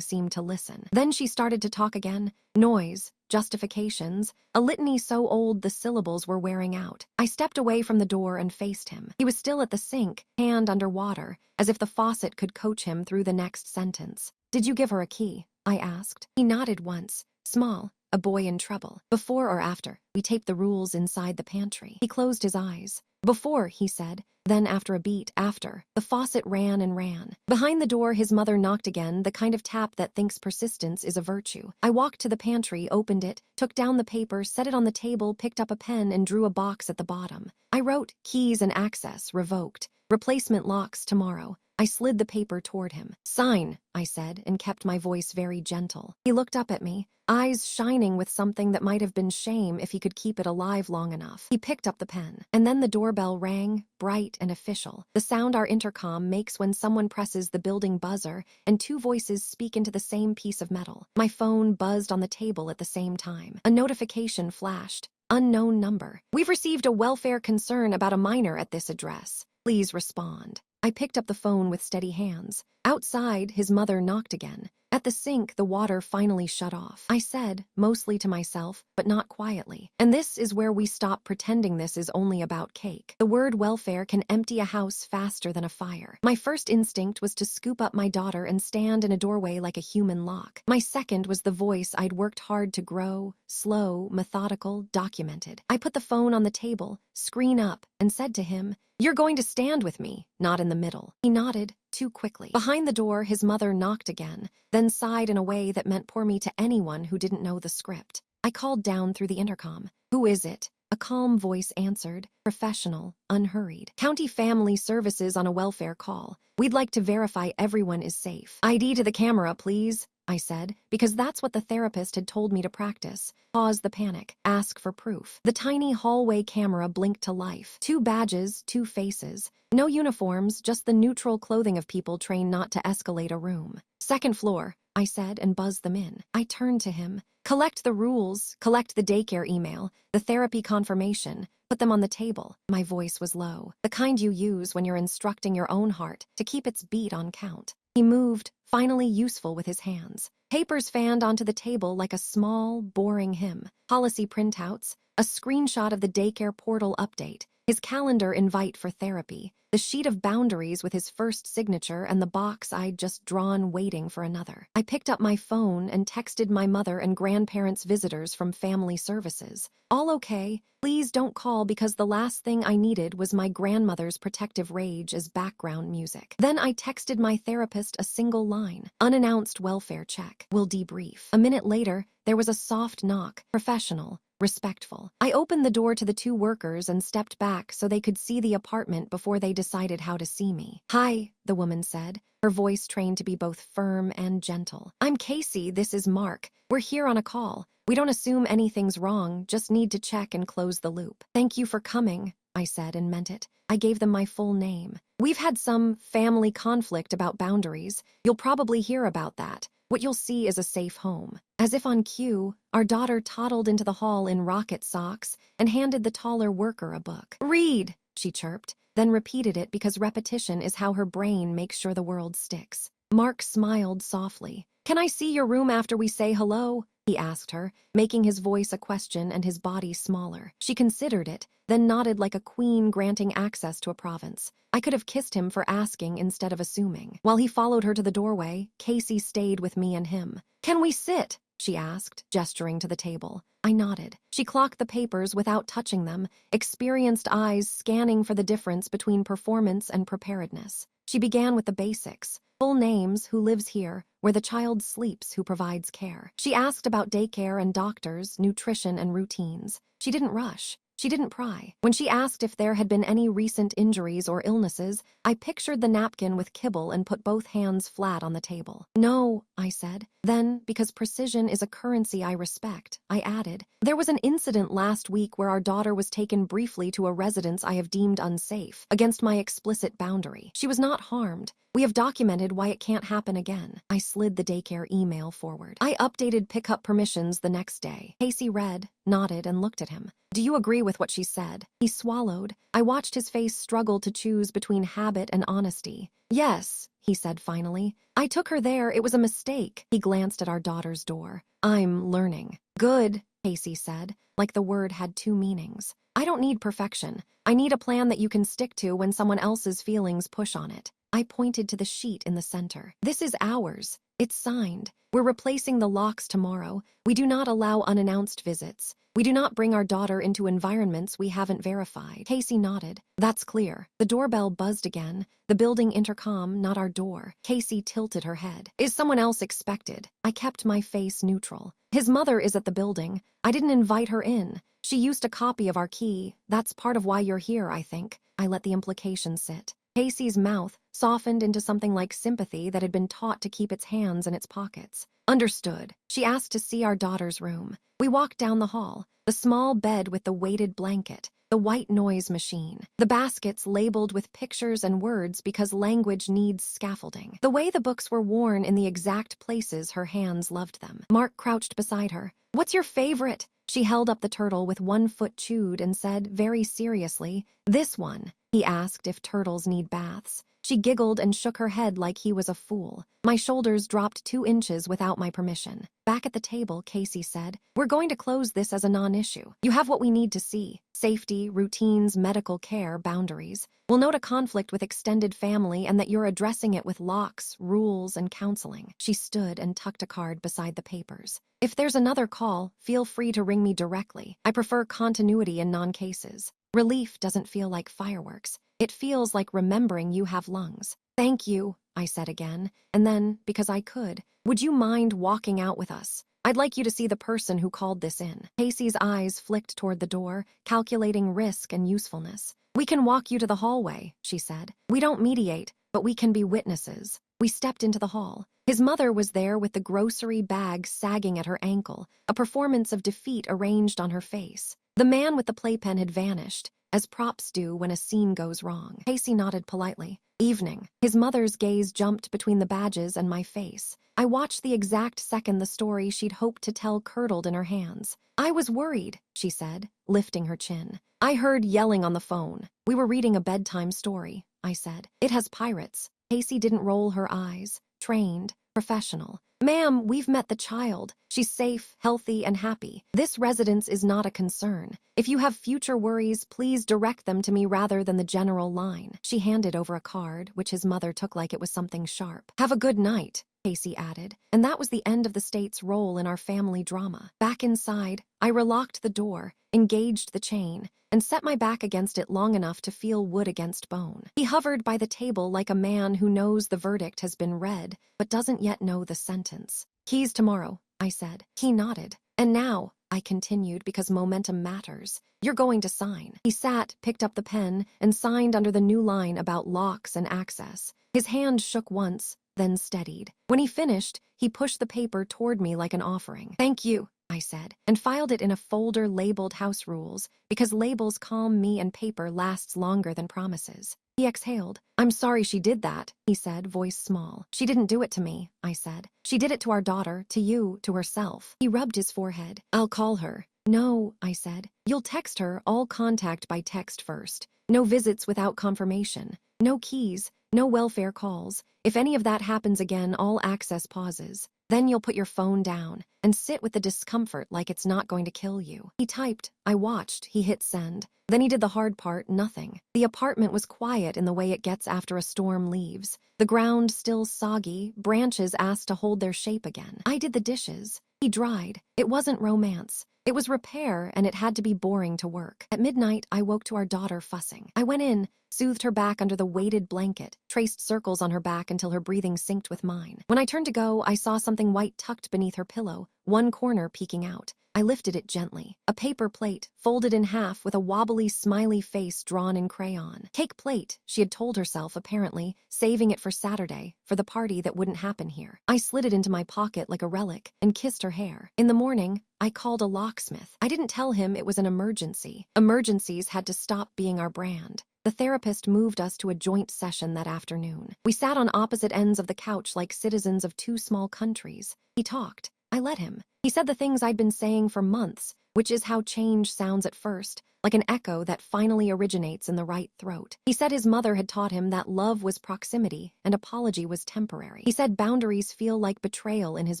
seemed to listen. Then she started to talk again. Noise, justifications, a litany so old the syllables were wearing out. I stepped away from the door and faced him. He was still at the sink, hand under water, as if the faucet could coach him through the next sentence. Did you give her a key? I asked. He nodded once. Small, a boy in trouble. Before or after? We taped the rules inside the pantry. He closed his eyes. Before, he said. Then after a beat, after. The faucet ran and ran. Behind the door, his mother knocked again, the kind of tap that thinks persistence is a virtue. I walked to the pantry, opened it, took down the paper, set it on the table, picked up a pen, and drew a box at the bottom. I wrote, keys and access, revoked. Replacement locks tomorrow. I slid the paper toward him. Sign, I said, and kept my voice very gentle. He looked up at me, eyes shining with something that might have been shame if he could keep it alive long enough. He picked up the pen, and then the doorbell rang, bright and official. The sound our intercom makes when someone presses the building buzzer and two voices speak into the same piece of metal. My phone buzzed on the table at the same time. A notification flashed. Unknown number. We've received a welfare concern about a minor at this address. Please respond. I picked up the phone with steady hands. Outside, his mother knocked again. At the sink, the water finally shut off. I said, mostly to myself, but not quietly. And this is where we stop pretending this is only about cake. The word welfare can empty a house faster than a fire. My first instinct was to scoop up my daughter and stand in a doorway like a human lock. My second was the voice I'd worked hard to grow, slow, methodical, documented. I put the phone on the table, screen up, and said to him, "You're going to stand with me, not in the middle." He nodded, too quickly. Behind the door, his mother knocked again, then sighed in a way that meant pour me to anyone who didn't know the script. I called down through the intercom. "Who is it?" A calm voice answered, professional, unhurried. "County Family Services on a welfare call. We'd like to verify everyone is safe." "ID to the camera, please," I said, because that's what the therapist had told me to practice. Pause the panic. Ask for proof. The tiny hallway camera blinked to life. 2 badges, 2 faces. No uniforms, just the neutral clothing of people trained not to escalate a room. "Second floor," I said and buzzed them in. I turned to him. "Collect the rules, collect the daycare email, the therapy confirmation, put them on the table." My voice was low, the kind you use when you're instructing your own heart to keep its beat on count. He moved, finally useful with his hands. Papers fanned onto the table like a small, boring hymn. Policy printouts, a screenshot of the daycare portal update, his calendar invite for therapy, the sheet of boundaries with his first signature, and the box I'd just drawn waiting for another. I picked up my phone and texted my mother and grandparents' visitors from Family Services. "All okay? Please don't call because the last thing I needed was my grandmother's protective rage as background music." Then I texted my therapist a single line. "Unannounced welfare check. We'll debrief." A minute later, there was a soft knock, professional, respectful. I opened the door to the 2 workers and stepped back so they could see the apartment before they decided how to see me. "Hi," the woman said, her voice trained to be both firm and gentle. "I'm Casey, this is Mark. We're here on a call. We don't assume anything's wrong, just need to check and close the loop." "Thank you for coming," I said and meant it. I gave them my full name. "We've had some family conflict about boundaries. You'll probably hear about that. What you'll see is a safe home." As if on cue, our daughter toddled into the hall in rocket socks and handed the taller worker a book. "Read," she chirped, then repeated it because repetition is how her brain makes sure the world sticks. Mark smiled softly. "Can I see your room after we say hello?" he asked her, making his voice a question and his body smaller. She considered it, then nodded like a queen granting access to a province. I could have kissed him for asking instead of assuming. While he followed her to the doorway, Casey stayed with me and him. "Can we sit?" she asked, gesturing to the table. I nodded. She clocked the papers without touching them, experienced eyes scanning for the difference between performance and preparedness. She began with the basics. Full names, who lives here, where the child sleeps, who provides care. She asked about daycare and doctors, nutrition and routines. She didn't rush. She didn't pry. When she asked if there had been any recent injuries or illnesses, I pictured the napkin with kibble and put both hands flat on the table. "No," I said. Then, because precision is a currency I respect, I added, "There was an incident last week where our daughter was taken briefly to a residence I have deemed unsafe, against my explicit boundary. She was not harmed, We have documented why it can't happen again. I slid the daycare email forward. I updated pickup permissions the next day. Casey read, nodded, and looked at him. Do you agree with what she said? He swallowed. I watched his face struggle to choose between habit and honesty. Yes, he said finally. I took her there. It was a mistake. He glanced at our daughter's door. I'm learning. Good, Casey said, like the word had two meanings. I don't need perfection. I need a plan that you can stick to when someone else's feelings push on it. I pointed to the sheet in the center. This is ours. It's signed. We're replacing the locks tomorrow. We do not allow unannounced visits. We do not bring our daughter into environments we haven't verified. Casey nodded. That's clear. The doorbell buzzed again. The building intercom, not our door. Casey tilted her head. Is someone else expected? I kept my face neutral. His mother is at the building. I didn't invite her in. She used a copy of our key. That's part of why you're here, I think. I let the implication sit. Casey's mouth softened into something like sympathy that had been taught to keep its hands in its pockets. Understood. She asked to see our daughter's room. We walked down the hall. The small bed with the weighted blanket, the white noise machine, the baskets labeled with pictures and words because language needs scaffolding. The way the books were worn in the exact places her hands loved them. Mark crouched beside her. What's your favorite? She held up the turtle with one foot chewed and said very seriously, this one. He asked if turtles need baths. She giggled and shook her head like he was a fool. My shoulders dropped 2 inches without my permission. Back at the table, Casey said, we're going to close this as a non-issue. You have what we need to see. Safety, routines, medical care, boundaries. We'll note a conflict with extended family and that you're addressing it with locks, rules, and counseling. She stood and tucked a card beside the papers. If there's another call, feel free to ring me directly. I prefer continuity in non-cases. Relief doesn't feel like fireworks. It feels like remembering you have lungs. Thank you, I said again, and then, because I could, would you mind walking out with us? I'd like you to see the person who called this in. Casey's eyes flicked toward the door, calculating risk and usefulness. We can walk you to the hallway, she said. We don't mediate, but we can be witnesses. We stepped into the hall. His mother was there with the grocery bag sagging at her ankle, a performance of defeat arranged on her face. The man with the playpen had vanished, as props do when a scene goes wrong. Casey nodded politely. Evening. His mother's gaze jumped between the badges and my face. I watched the exact second the story she'd hoped to tell curdled in her hands. I was worried, she said, lifting her chin. I heard yelling on the phone. We were reading a bedtime story, I said. It has pirates. Casey didn't roll her eyes. Trained, professional. Ma'am, we've met the child. She's safe, healthy, and happy. This residence is not a concern. If you have future worries, please direct them to me rather than the general line. She handed over a card, which his mother took like it was something sharp. Have a good night, Casey added, and that was the end of the state's role in our family drama. Back inside, I relocked the door, engaged the chain, and set my back against it long enough to feel wood against bone. He hovered by the table like a man who knows the verdict has been read, but doesn't yet know the sentence. Keys tomorrow, I said. He nodded. And now, I continued because momentum matters. You're going to sign. He sat, picked up the pen, and signed under the new line about locks and access. His hand shook once, then steadied. When he finished, he pushed the paper toward me like an offering. Thank you, I said, and filed it in a folder labeled House Rules, because labels calm me and paper lasts longer than promises. He exhaled. I'm sorry she did that, he said, voice small. She didn't do it to me, I said. She did it to our daughter, to you, to herself. He rubbed his forehead. I'll call her. No, I said. You'll text her, all contact by text first. No visits without confirmation. No keys. No welfare calls. If any of that happens again, all access pauses. Then you'll put your phone down and sit with the discomfort like it's not going to kill you. He typed. I watched. He hit send. Then he did the hard part, nothing. The apartment was quiet in the way it gets after a storm leaves. The ground still soggy, branches asked to hold their shape again. I did the dishes. He dried. It wasn't romance. It was repair, and it had to be boring to work. At midnight, I woke to our daughter fussing. I went in, soothed her back under the weighted blanket, traced circles on her back until her breathing synced with mine. When I turned to go, I saw something white tucked beneath her pillow, one corner peeking out. I lifted it gently. A paper plate, folded in half with a wobbly, smiley face drawn in crayon. Cake plate, she had told herself, apparently, saving it for Saturday, for the party that wouldn't happen here. I slid it into my pocket like a relic and kissed her hair. In the morning, I called a locksmith. I didn't tell him it was an emergency. Emergencies had to stop being our brand. The therapist moved us to a joint session that afternoon. We sat on opposite ends of the couch like citizens of two small countries. He talked. I let him. He said the things I'd been saying for months, which is how change sounds at first, like an echo that finally originates in the right throat. He said his mother had taught him that love was proximity and apology was temporary. He said boundaries feel like betrayal in his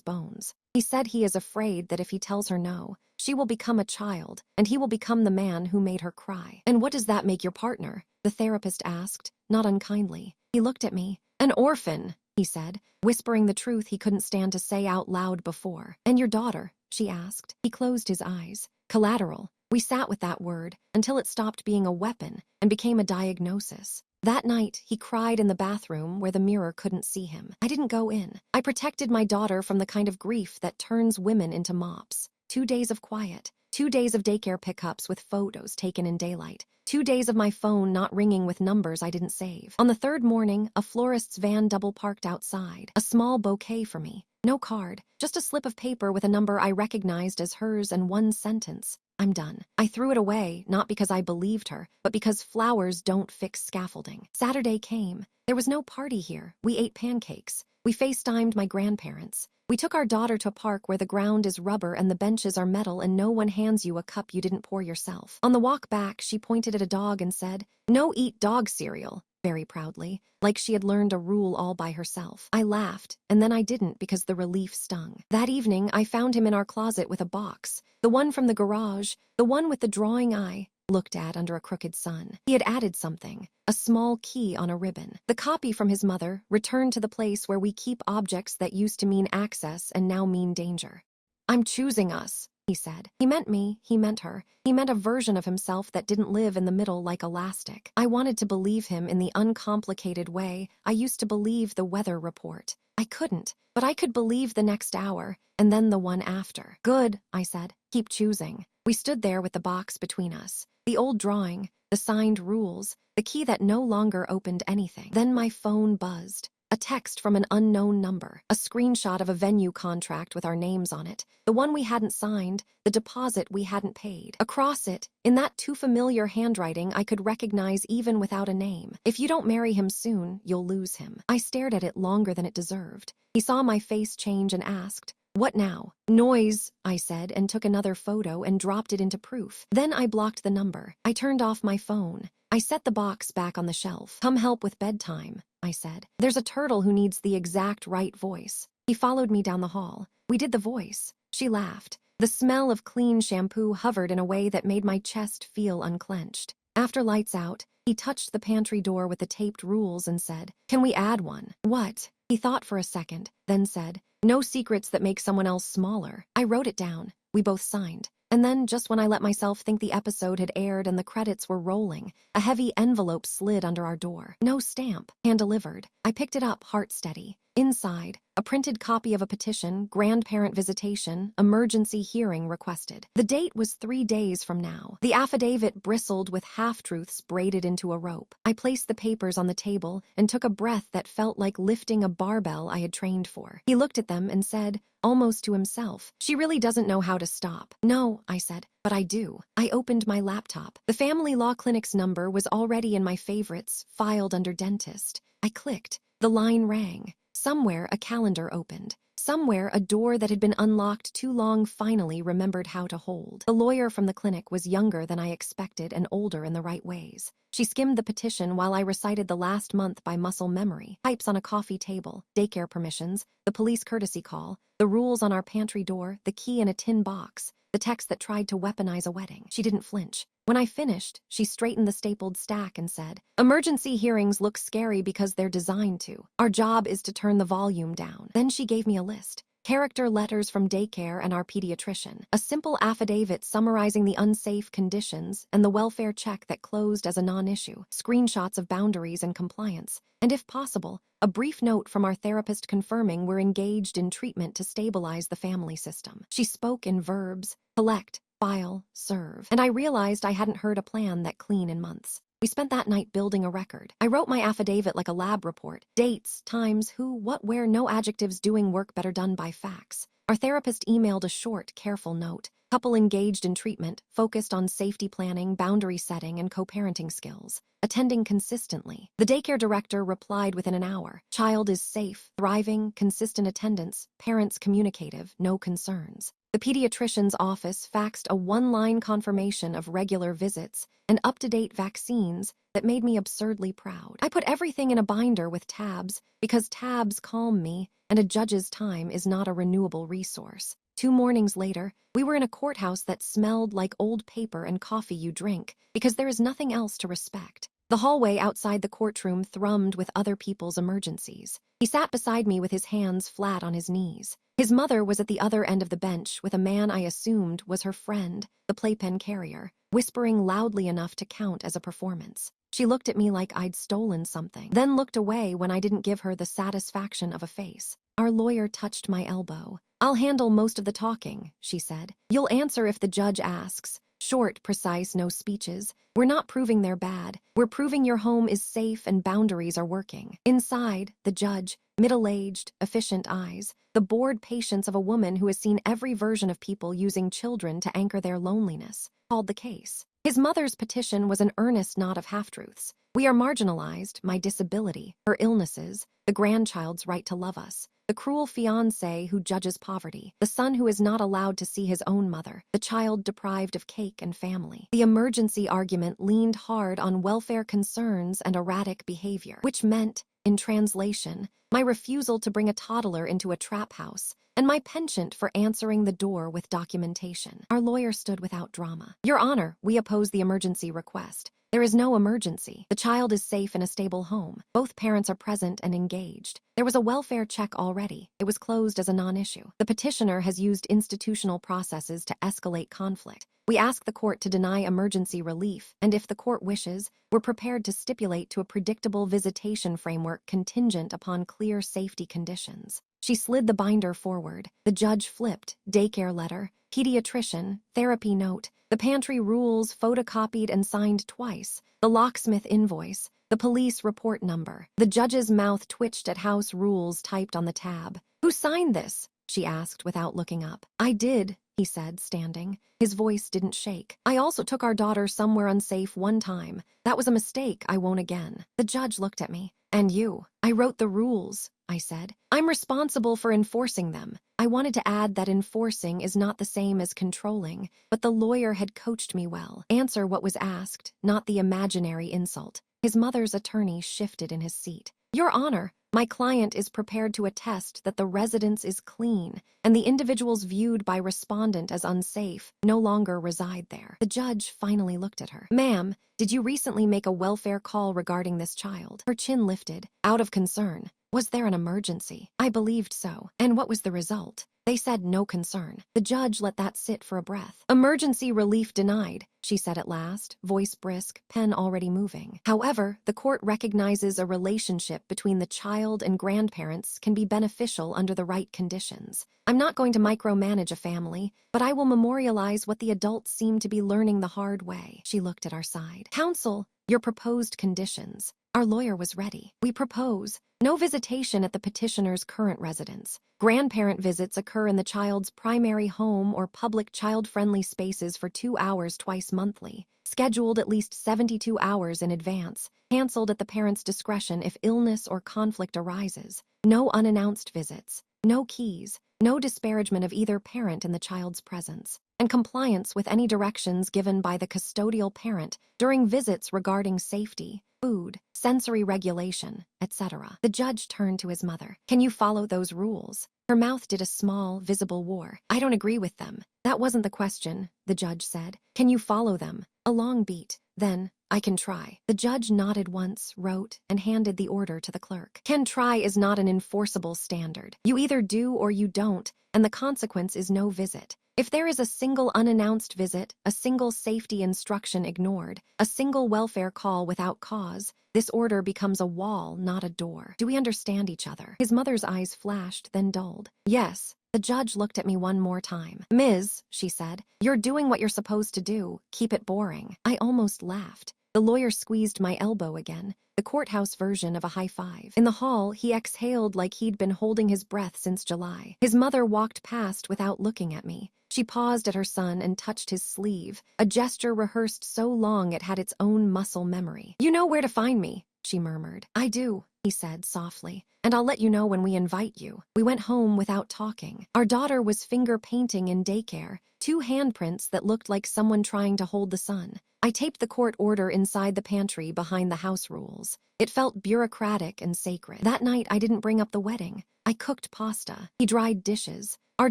bones. He said he is afraid that if he tells her no, she will become a child, and he will become the man who made her cry. And what does that make your partner? The therapist asked, not unkindly. He looked at me. An orphan, he said, whispering the truth he couldn't stand to say out loud before. And your daughter? She asked. He closed his eyes. Collateral. We sat with that word until it stopped being a weapon and became a diagnosis. That night, he cried in the bathroom where the mirror couldn't see him. I didn't go in. I protected my daughter from the kind of grief that turns women into mops. 2 days of quiet. 2 days of daycare pickups with photos taken in daylight. 2 days of my phone not ringing with numbers I didn't save. On the third morning, a florist's van double parked outside. A small bouquet for me. No card, just a slip of paper with a number I recognized as hers and one sentence. I'm done. I threw it away, not because I believed her, but because flowers don't fix scaffolding. Saturday came. There was no party here. We ate pancakes. We FaceTimed my grandparents. We took our daughter to a park where the ground is rubber and the benches are metal and no one hands you a cup you didn't pour yourself. On the walk back, she pointed at a dog and said, "No eat dog cereal," very proudly, like she had learned a rule all by herself. I laughed, and then I didn't because the relief stung. That evening, I found him in our closet with a box, the one from the garage, the one with the drawing I looked at under a crooked sun. He had added something, a small key on a ribbon. The copy from his mother returned to the place where we keep objects that used to mean access and now mean danger. I'm choosing us, he said. He meant me, he meant her. He meant a version of himself that didn't live in the middle like elastic. I wanted to believe him in the uncomplicated way I used to believe the weather report. I couldn't, but I could believe the next hour, and then the one after. Good, I said. Keep choosing. We stood there with the box between us. The old drawing, the signed rules, the key that no longer opened anything. Then my phone buzzed. A text from an unknown number, a screenshot of a venue contract with our names on it, the one we hadn't signed, the deposit we hadn't paid. Across it, in that too familiar handwriting I could recognize even without a name. If you don't marry him soon, you'll lose him. I stared at it longer than it deserved. He saw my face change and asked, "What now?" "Noise," I said, and took another photo and dropped it into proof. Then I blocked the number. I turned off my phone. I set the box back on the shelf. "Come help with bedtime," I said. "There's a turtle who needs the exact right voice." He followed me down the hall. We did the voice. She laughed. The smell of clean shampoo hovered in a way that made my chest feel unclenched. After lights out, he touched the pantry door with the taped rules and said, "Can we add one?" "What?" He thought for a second, then said, "No secrets that make someone else smaller." I wrote it down. We both signed. And then, just when I let myself think the episode had aired and the credits were rolling, a heavy envelope slid under our door. No stamp, hand-delivered. I picked it up, heart steady. Inside, a printed copy of a petition, grandparent visitation, emergency hearing requested. The date was 3 days from now. The affidavit bristled with half-truths braided into a rope. I placed the papers on the table and took a breath that felt like lifting a barbell I had trained for. He looked at them and said, almost to himself, "She really doesn't know how to stop." "No," I said, "but I do." I opened my laptop. The family law clinic's number was already in my favorites, filed under dentist. I clicked. The line rang. Somewhere a calendar opened. Somewhere a door that had been unlocked too long finally remembered how to hold. The lawyer from the clinic was younger than I expected and older in the right ways. She skimmed the petition while I recited the last month by muscle memory. Pipes on a coffee table, daycare permissions, the police courtesy call, the rules on our pantry door, the key in a tin box, the text that tried to weaponize a wedding. She didn't flinch. When I finished, she straightened the stapled stack and said, "Emergency hearings look scary because they're designed to. Our job is to turn the volume down." Then she gave me a list. Character letters from daycare and our pediatrician, a simple affidavit summarizing the unsafe conditions and the welfare check that closed as a non-issue, screenshots of boundaries and compliance, and if possible, a brief note from our therapist confirming we're engaged in treatment to stabilize the family system. She spoke in verbs, collect, file, serve, and I realized I hadn't heard a plan that clean in months. We spent that night building a record. I wrote my affidavit like a lab report. Dates, times, who, what, where, no adjectives, doing work better done by facts. Our therapist emailed a short, careful note. Couple engaged in treatment, focused on safety planning, boundary setting, and co-parenting skills. Attending consistently. The daycare director replied within an hour. Child is safe, thriving, consistent attendance, parents communicative, no concerns. The pediatrician's office faxed a one-line confirmation of regular visits and up-to-date vaccines that made me absurdly proud. I put everything in a binder with tabs because tabs calm me, and a judge's time is not a renewable resource. 2 mornings later, we were in a courthouse that smelled like old paper and coffee you drink because there is nothing else to respect. The hallway outside the courtroom thrummed with other people's emergencies. He sat beside me with his hands flat on his knees. His mother was at the other end of the bench with a man I assumed was her friend, the playpen carrier, whispering loudly enough to count as a performance. She looked at me like I'd stolen something, then looked away when I didn't give her the satisfaction of a face. Our lawyer touched my elbow. "I'll handle most of the talking," she said. "You'll answer if the judge asks. Short, precise, no speeches. We're not proving they're bad. We're proving your home is safe and boundaries are working." Inside, the judge, middle-aged, efficient eyes, the bored patience of a woman who has seen every version of people using children to anchor their loneliness, called the case. His mother's petition was an earnest knot of half-truths. We are marginalized, my disability, her illnesses, the grandchild's right to love us, the cruel fiancé who judges poverty, the son who is not allowed to see his own mother, the child deprived of cake and family. The emergency argument leaned hard on welfare concerns and erratic behavior, which meant, in translation, my refusal to bring a toddler into a trap house, and my penchant for answering the door with documentation. Our lawyer stood without drama. "Your Honor, we oppose the emergency request. There is no emergency. The child is safe in a stable home. Both parents are present and engaged. There was a welfare check already. It was closed as a non-issue. The petitioner has used institutional processes to escalate conflict. We ask the court to deny emergency relief, and if the court wishes, we're prepared to stipulate to a predictable visitation framework contingent upon clear safety conditions." She slid the binder forward. The judge flipped, daycare letter, pediatrician, therapy note, the pantry rules photocopied and signed twice, the locksmith invoice, the police report number. The judge's mouth twitched at house rules typed on the tab. "Who signed this?" she asked without looking up. "I did," he said, standing. His voice didn't shake. "I also took our daughter somewhere unsafe one time. That was a mistake, I won't again." The judge looked at me. "And you?" "I wrote the rules," I said. "I'm responsible for enforcing them." I wanted to add that enforcing is not the same as controlling, but the lawyer had coached me well. Answer what was asked, not the imaginary insult. His mother's attorney shifted in his seat. "Your Honor, my client is prepared to attest that the residence is clean, and the individuals viewed by respondent as unsafe no longer reside there." The judge finally looked at her. "Ma'am, did you recently make a welfare call regarding this child?" Her chin lifted, out of concern. "Was there an emergency?" I believed so. "And what was the result?" They said no concern. The judge let that sit for a breath. "Emergency relief denied," she said at last, voice brisk, pen already moving. "However, the court recognizes a relationship between the child and grandparents can be beneficial under the right conditions. I'm not going to micromanage a family, but I will memorialize what the adults seem to be learning the hard way." She looked at our side. "Counsel, your proposed conditions." Our lawyer was ready. "We propose no visitation at the petitioner's current residence. Grandparent visits occur in the child's primary home or public child-friendly spaces for 2 hours twice monthly, scheduled at least 72 hours in advance, canceled at the parent's discretion if illness or conflict arises. No unannounced visits, no keys, no disparagement of either parent in the child's presence, and compliance with any directions given by the custodial parent during visits regarding safety, food, sensory regulation, etc." The judge turned to his mother. "Can you follow those rules?" Her mouth did a small, visible war. "I don't agree with them." "That wasn't the question," the judge said. "Can you follow them?" A long beat. Then, "I can try." The judge nodded once, wrote, and handed the order to the clerk. "Can try is not an enforceable standard. You either do or you don't, and the consequence is no visit. If there is a single unannounced visit, a single safety instruction ignored, a single welfare call without cause, this order becomes a wall, not a door. Do we understand each other?" His mother's eyes flashed, then dulled. "Yes." The judge looked at me one more time. "Ms., she said, "you're doing what you're supposed to do. Keep it boring." I almost laughed. The lawyer squeezed my elbow again, the courthouse version of a high five. In the hall, he exhaled like he'd been holding his breath since July. His mother walked past without looking at me. She paused at her son and touched his sleeve, a gesture rehearsed so long it had its own muscle memory. "You know where to find me," she murmured. "I do," he said softly, "and I'll let you know when we invite you." We went home without talking. Our daughter was finger painting in daycare, 2 handprints that looked like someone trying to hold the sun. I taped the court order inside the pantry behind the house rules. It felt bureaucratic and sacred. That night, I didn't bring up the wedding. I cooked pasta. He dried dishes. Our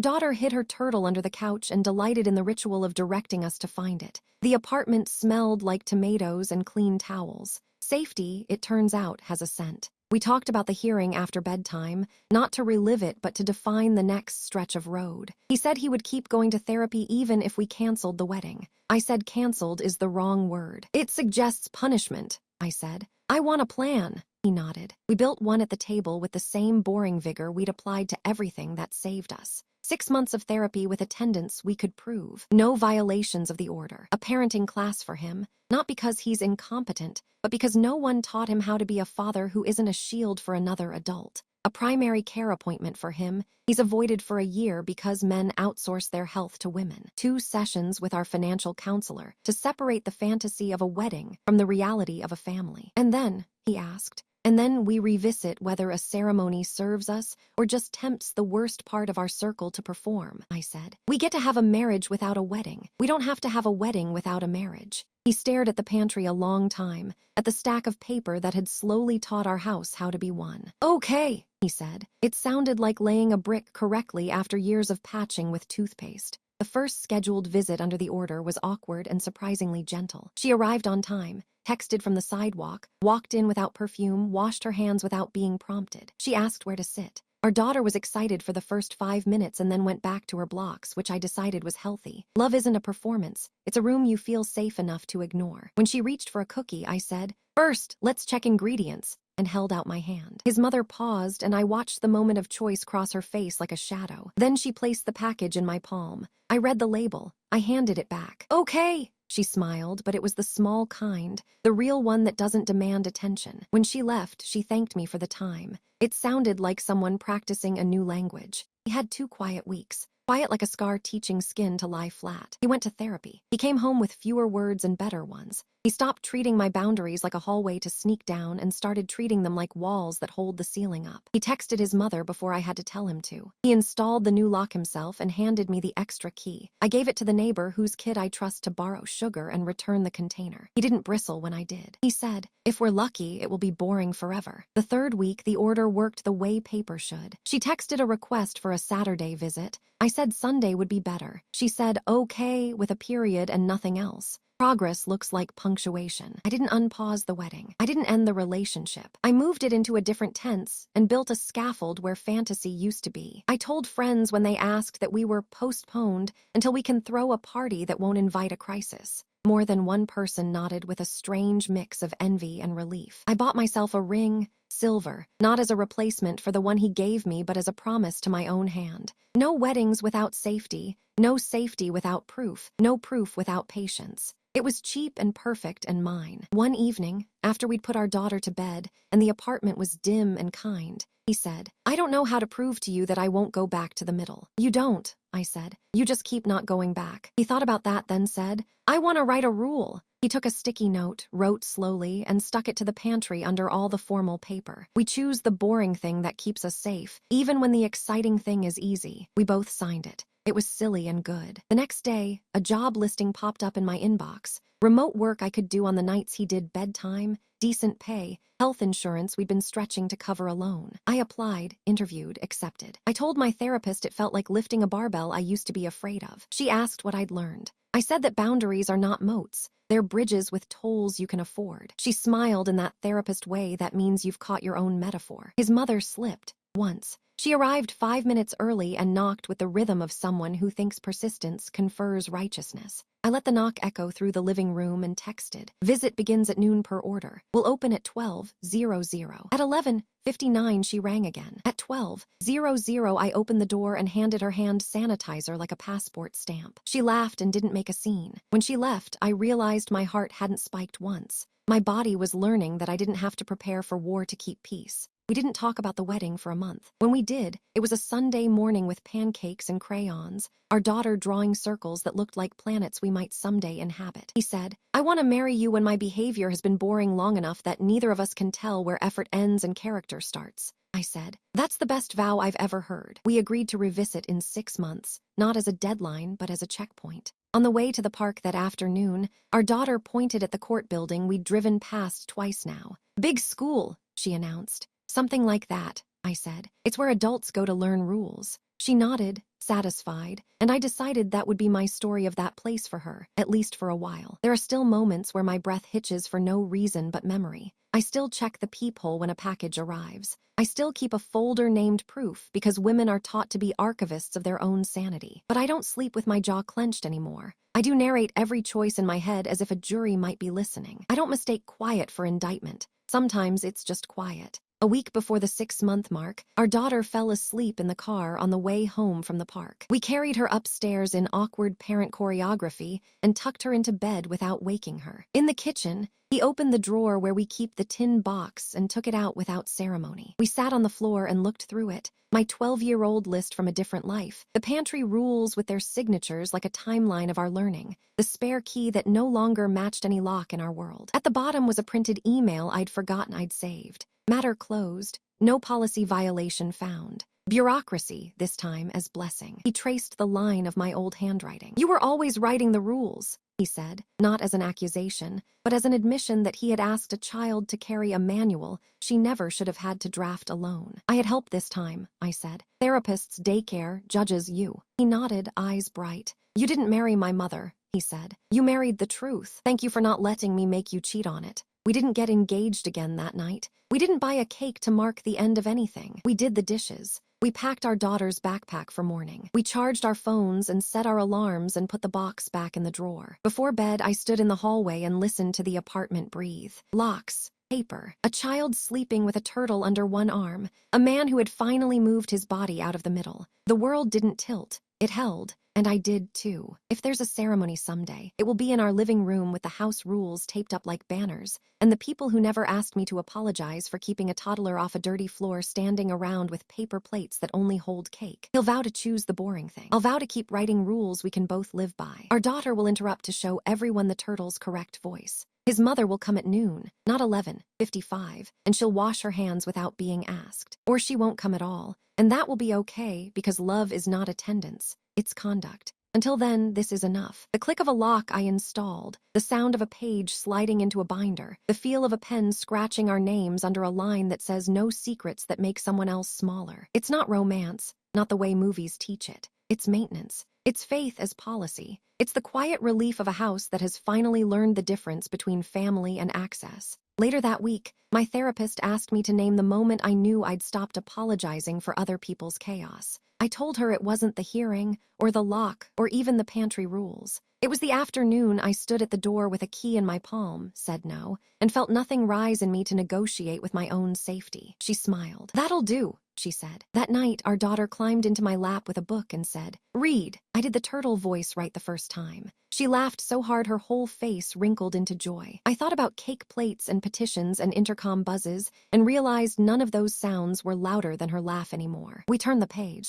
daughter hid her turtle under the couch and delighted in the ritual of directing us to find it. The apartment smelled like tomatoes and clean towels. Safety, it turns out, has a scent. We talked about the hearing after bedtime, not to relive it but to define the next stretch of road. He said he would keep going to therapy even if we canceled the wedding. I said canceled is the wrong word. It suggests punishment, I said. I want a plan. He nodded. We built one at the table with the same boring vigor we'd applied to everything that saved us. 6 months of therapy with attendance we could prove. No violations of the order. A parenting class for him, not because he's incompetent, but because no one taught him how to be a father who isn't a shield for another adult. A primary care appointment for him he's avoided for a year because men outsource their health to women. 2 sessions with our financial counselor to separate the fantasy of a wedding from the reality of a family. And then, he asked, and then we revisit whether a ceremony serves us or just tempts the worst part of our circle to perform, I said. We get to have a marriage without a wedding. We don't have to have a wedding without a marriage. He stared at the pantry a long time, at the stack of paper that had slowly taught our house how to be one. Okay, he said. It sounded like laying a brick correctly after years of patching with toothpaste. The first scheduled visit under the order was awkward and surprisingly gentle. She arrived on time, texted from the sidewalk, walked in without perfume, washed her hands without being prompted. She asked where to sit. Our daughter was excited for the first 5 minutes and then went back to her blocks, which I decided was healthy. Love isn't a performance. It's a room you feel safe enough to ignore. When she reached for a cookie, I said, "First, let's check ingredients," and held out my hand. His mother paused, and I watched the moment of choice cross her face like a shadow. Then she placed the package in my palm. I read the label. I handed it back. "Okay," she smiled, but it was the small kind, the real one that doesn't demand attention. When she left, she thanked me for the time. It sounded like someone practicing a new language. He had 2 quiet weeks. Quiet like a scar teaching skin to lie flat. He went to therapy. He came home with fewer words and better ones. He stopped treating my boundaries like a hallway to sneak down and started treating them like walls that hold the ceiling up. He texted his mother before I had to tell him to. He installed the new lock himself and handed me the extra key. I gave it to the neighbor whose kid I trust to borrow sugar and return the container. He didn't bristle when I did. He said, "If we're lucky, it will be boring forever." The 3rd week, the order worked the way paper should. She texted a request for a Saturday visit. I said Sunday would be better. She said, "Okay," with a period and nothing else. Progress looks like punctuation. I didn't unpause the wedding. I didn't end the relationship. I moved it into a different tense and built a scaffold where fantasy used to be. I told friends when they asked that we were postponed until we can throw a party that won't invite a crisis. More than one person nodded with a strange mix of envy and relief. I bought myself a ring, silver, not as a replacement for the one he gave me, but as a promise to my own hand. No weddings without safety, no safety without proof, no proof without patience. It was cheap and perfect and mine. One evening, after we'd put our daughter to bed and the apartment was dim and kind, he said, "I don't know how to prove to you that I won't go back to the middle." "You don't," I said. "You just keep not going back." He thought about that, then said, "I want to write a rule." He took a sticky note, wrote slowly, and stuck it to the pantry under all the formal paper. "We choose the boring thing that keeps us safe, even when the exciting thing is easy." We both signed it. It was silly and good. The next day, a job listing popped up in my inbox. Remote work I could do on the nights he did bedtime, decent pay, health insurance we'd been stretching to cover alone. I applied, interviewed, accepted. I told my therapist it felt like lifting a barbell I used to be afraid of. She asked what I'd learned. I said that boundaries are not moats. They're bridges with tolls you can afford. She smiled in that therapist way that means you've caught your own metaphor. His mother slipped. Once. She arrived 5 minutes early and knocked with the rhythm of someone who thinks persistence confers righteousness. I let the knock echo through the living room and texted, "Visit begins at noon per order. We'll open at 12:00. At 11:59 she rang again. At 12:00 I opened the door and handed her hand sanitizer like a passport stamp. She laughed and didn't make a scene. When she left, I realized my heart hadn't spiked once. My body was learning that I didn't have to prepare for war to keep peace. We didn't talk about the wedding for a month. When we did, it was a Sunday morning with pancakes and crayons, our daughter drawing circles that looked like planets we might someday inhabit. He said, "I want to marry you when my behavior has been boring long enough that neither of us can tell where effort ends and character starts." I said, "That's the best vow I've ever heard." We agreed to revisit in 6 months, not as a deadline, but as a checkpoint. On the way to the park that afternoon, our daughter pointed at the court building we'd driven past twice now. "Big school," she announced. "Something like that," I said. "It's where adults go to learn rules." She nodded, satisfied, and I decided that would be my story of that place for her, at least for a while. There are still moments where my breath hitches for no reason but memory. I still check the peephole when a package arrives. I still keep a folder named proof because women are taught to be archivists of their own sanity. But I don't sleep with my jaw clenched anymore. I do narrate every choice in my head as if a jury might be listening. I don't mistake quiet for indictment. Sometimes it's just quiet. A week before the 6-month mark, our daughter fell asleep in the car on the way home from the park. We carried her upstairs in awkward parent choreography and tucked her into bed without waking her. In the kitchen, he opened the drawer where we keep the tin box and took it out without ceremony. We sat on the floor and looked through it. My 12-year-old list from a different life. The pantry rules with their signatures like a timeline of our learning. The spare key that no longer matched any lock in our world. At the bottom was a printed email I'd forgotten I'd saved. Matter closed. No policy violation found. Bureaucracy, this time as blessing. He traced the line of my old handwriting. "You were always writing the rules," he said, not as an accusation, but as an admission that he had asked a child to carry a manual she never should have had to draft alone. "I had help this time," I said. "Therapists, daycare, judges, you." He nodded, eyes bright. "You didn't marry my mother," he said. "You married the truth. Thank you for not letting me make you cheat on it." We didn't get engaged again that night. We didn't buy a cake to mark the end of anything. We did the dishes. We packed our daughter's backpack for morning. We charged our phones and set our alarms and put the box back in the drawer. Before bed, I stood in the hallway and listened to the apartment breathe. Locks, paper, a child sleeping with a turtle under one arm, a man who had finally moved his body out of the middle. The world didn't tilt. It held. And I did too. If there's a ceremony someday, it will be in our living room with the house rules taped up like banners, and the people who never asked me to apologize for keeping a toddler off a dirty floor standing around with paper plates that only hold cake. He'll vow to choose the boring thing. I'll vow to keep writing rules we can both live by. Our daughter will interrupt to show everyone the turtle's correct voice. His mother will come at noon, not 11:55, and she'll wash her hands without being asked. Or she won't come at all, and that will be okay because love is not attendance. It's conduct. Until then, this is enough. The click of a lock I installed, the sound of a page sliding into a binder, the feel of a pen scratching our names under a line that says no secrets that make someone else smaller. It's not romance, not the way movies teach it. It's maintenance. It's faith as policy. It's the quiet relief of a house that has finally learned the difference between family and access. Later that week, my therapist asked me to name the moment I knew I'd stopped apologizing for other people's chaos. I told her it wasn't the hearing, or the lock, or even the pantry rules. It was the afternoon I stood at the door with a key in my palm, said no, and felt nothing rise in me to negotiate with my own safety. She smiled. "That'll do," she said. That night, our daughter climbed into my lap with a book and said, "Read." I did the turtle voice right the first time. She laughed so hard her whole face wrinkled into joy. I thought about cake plates and petitions and intercom buzzes and realized none of those sounds were louder than her laugh anymore. We turned the page.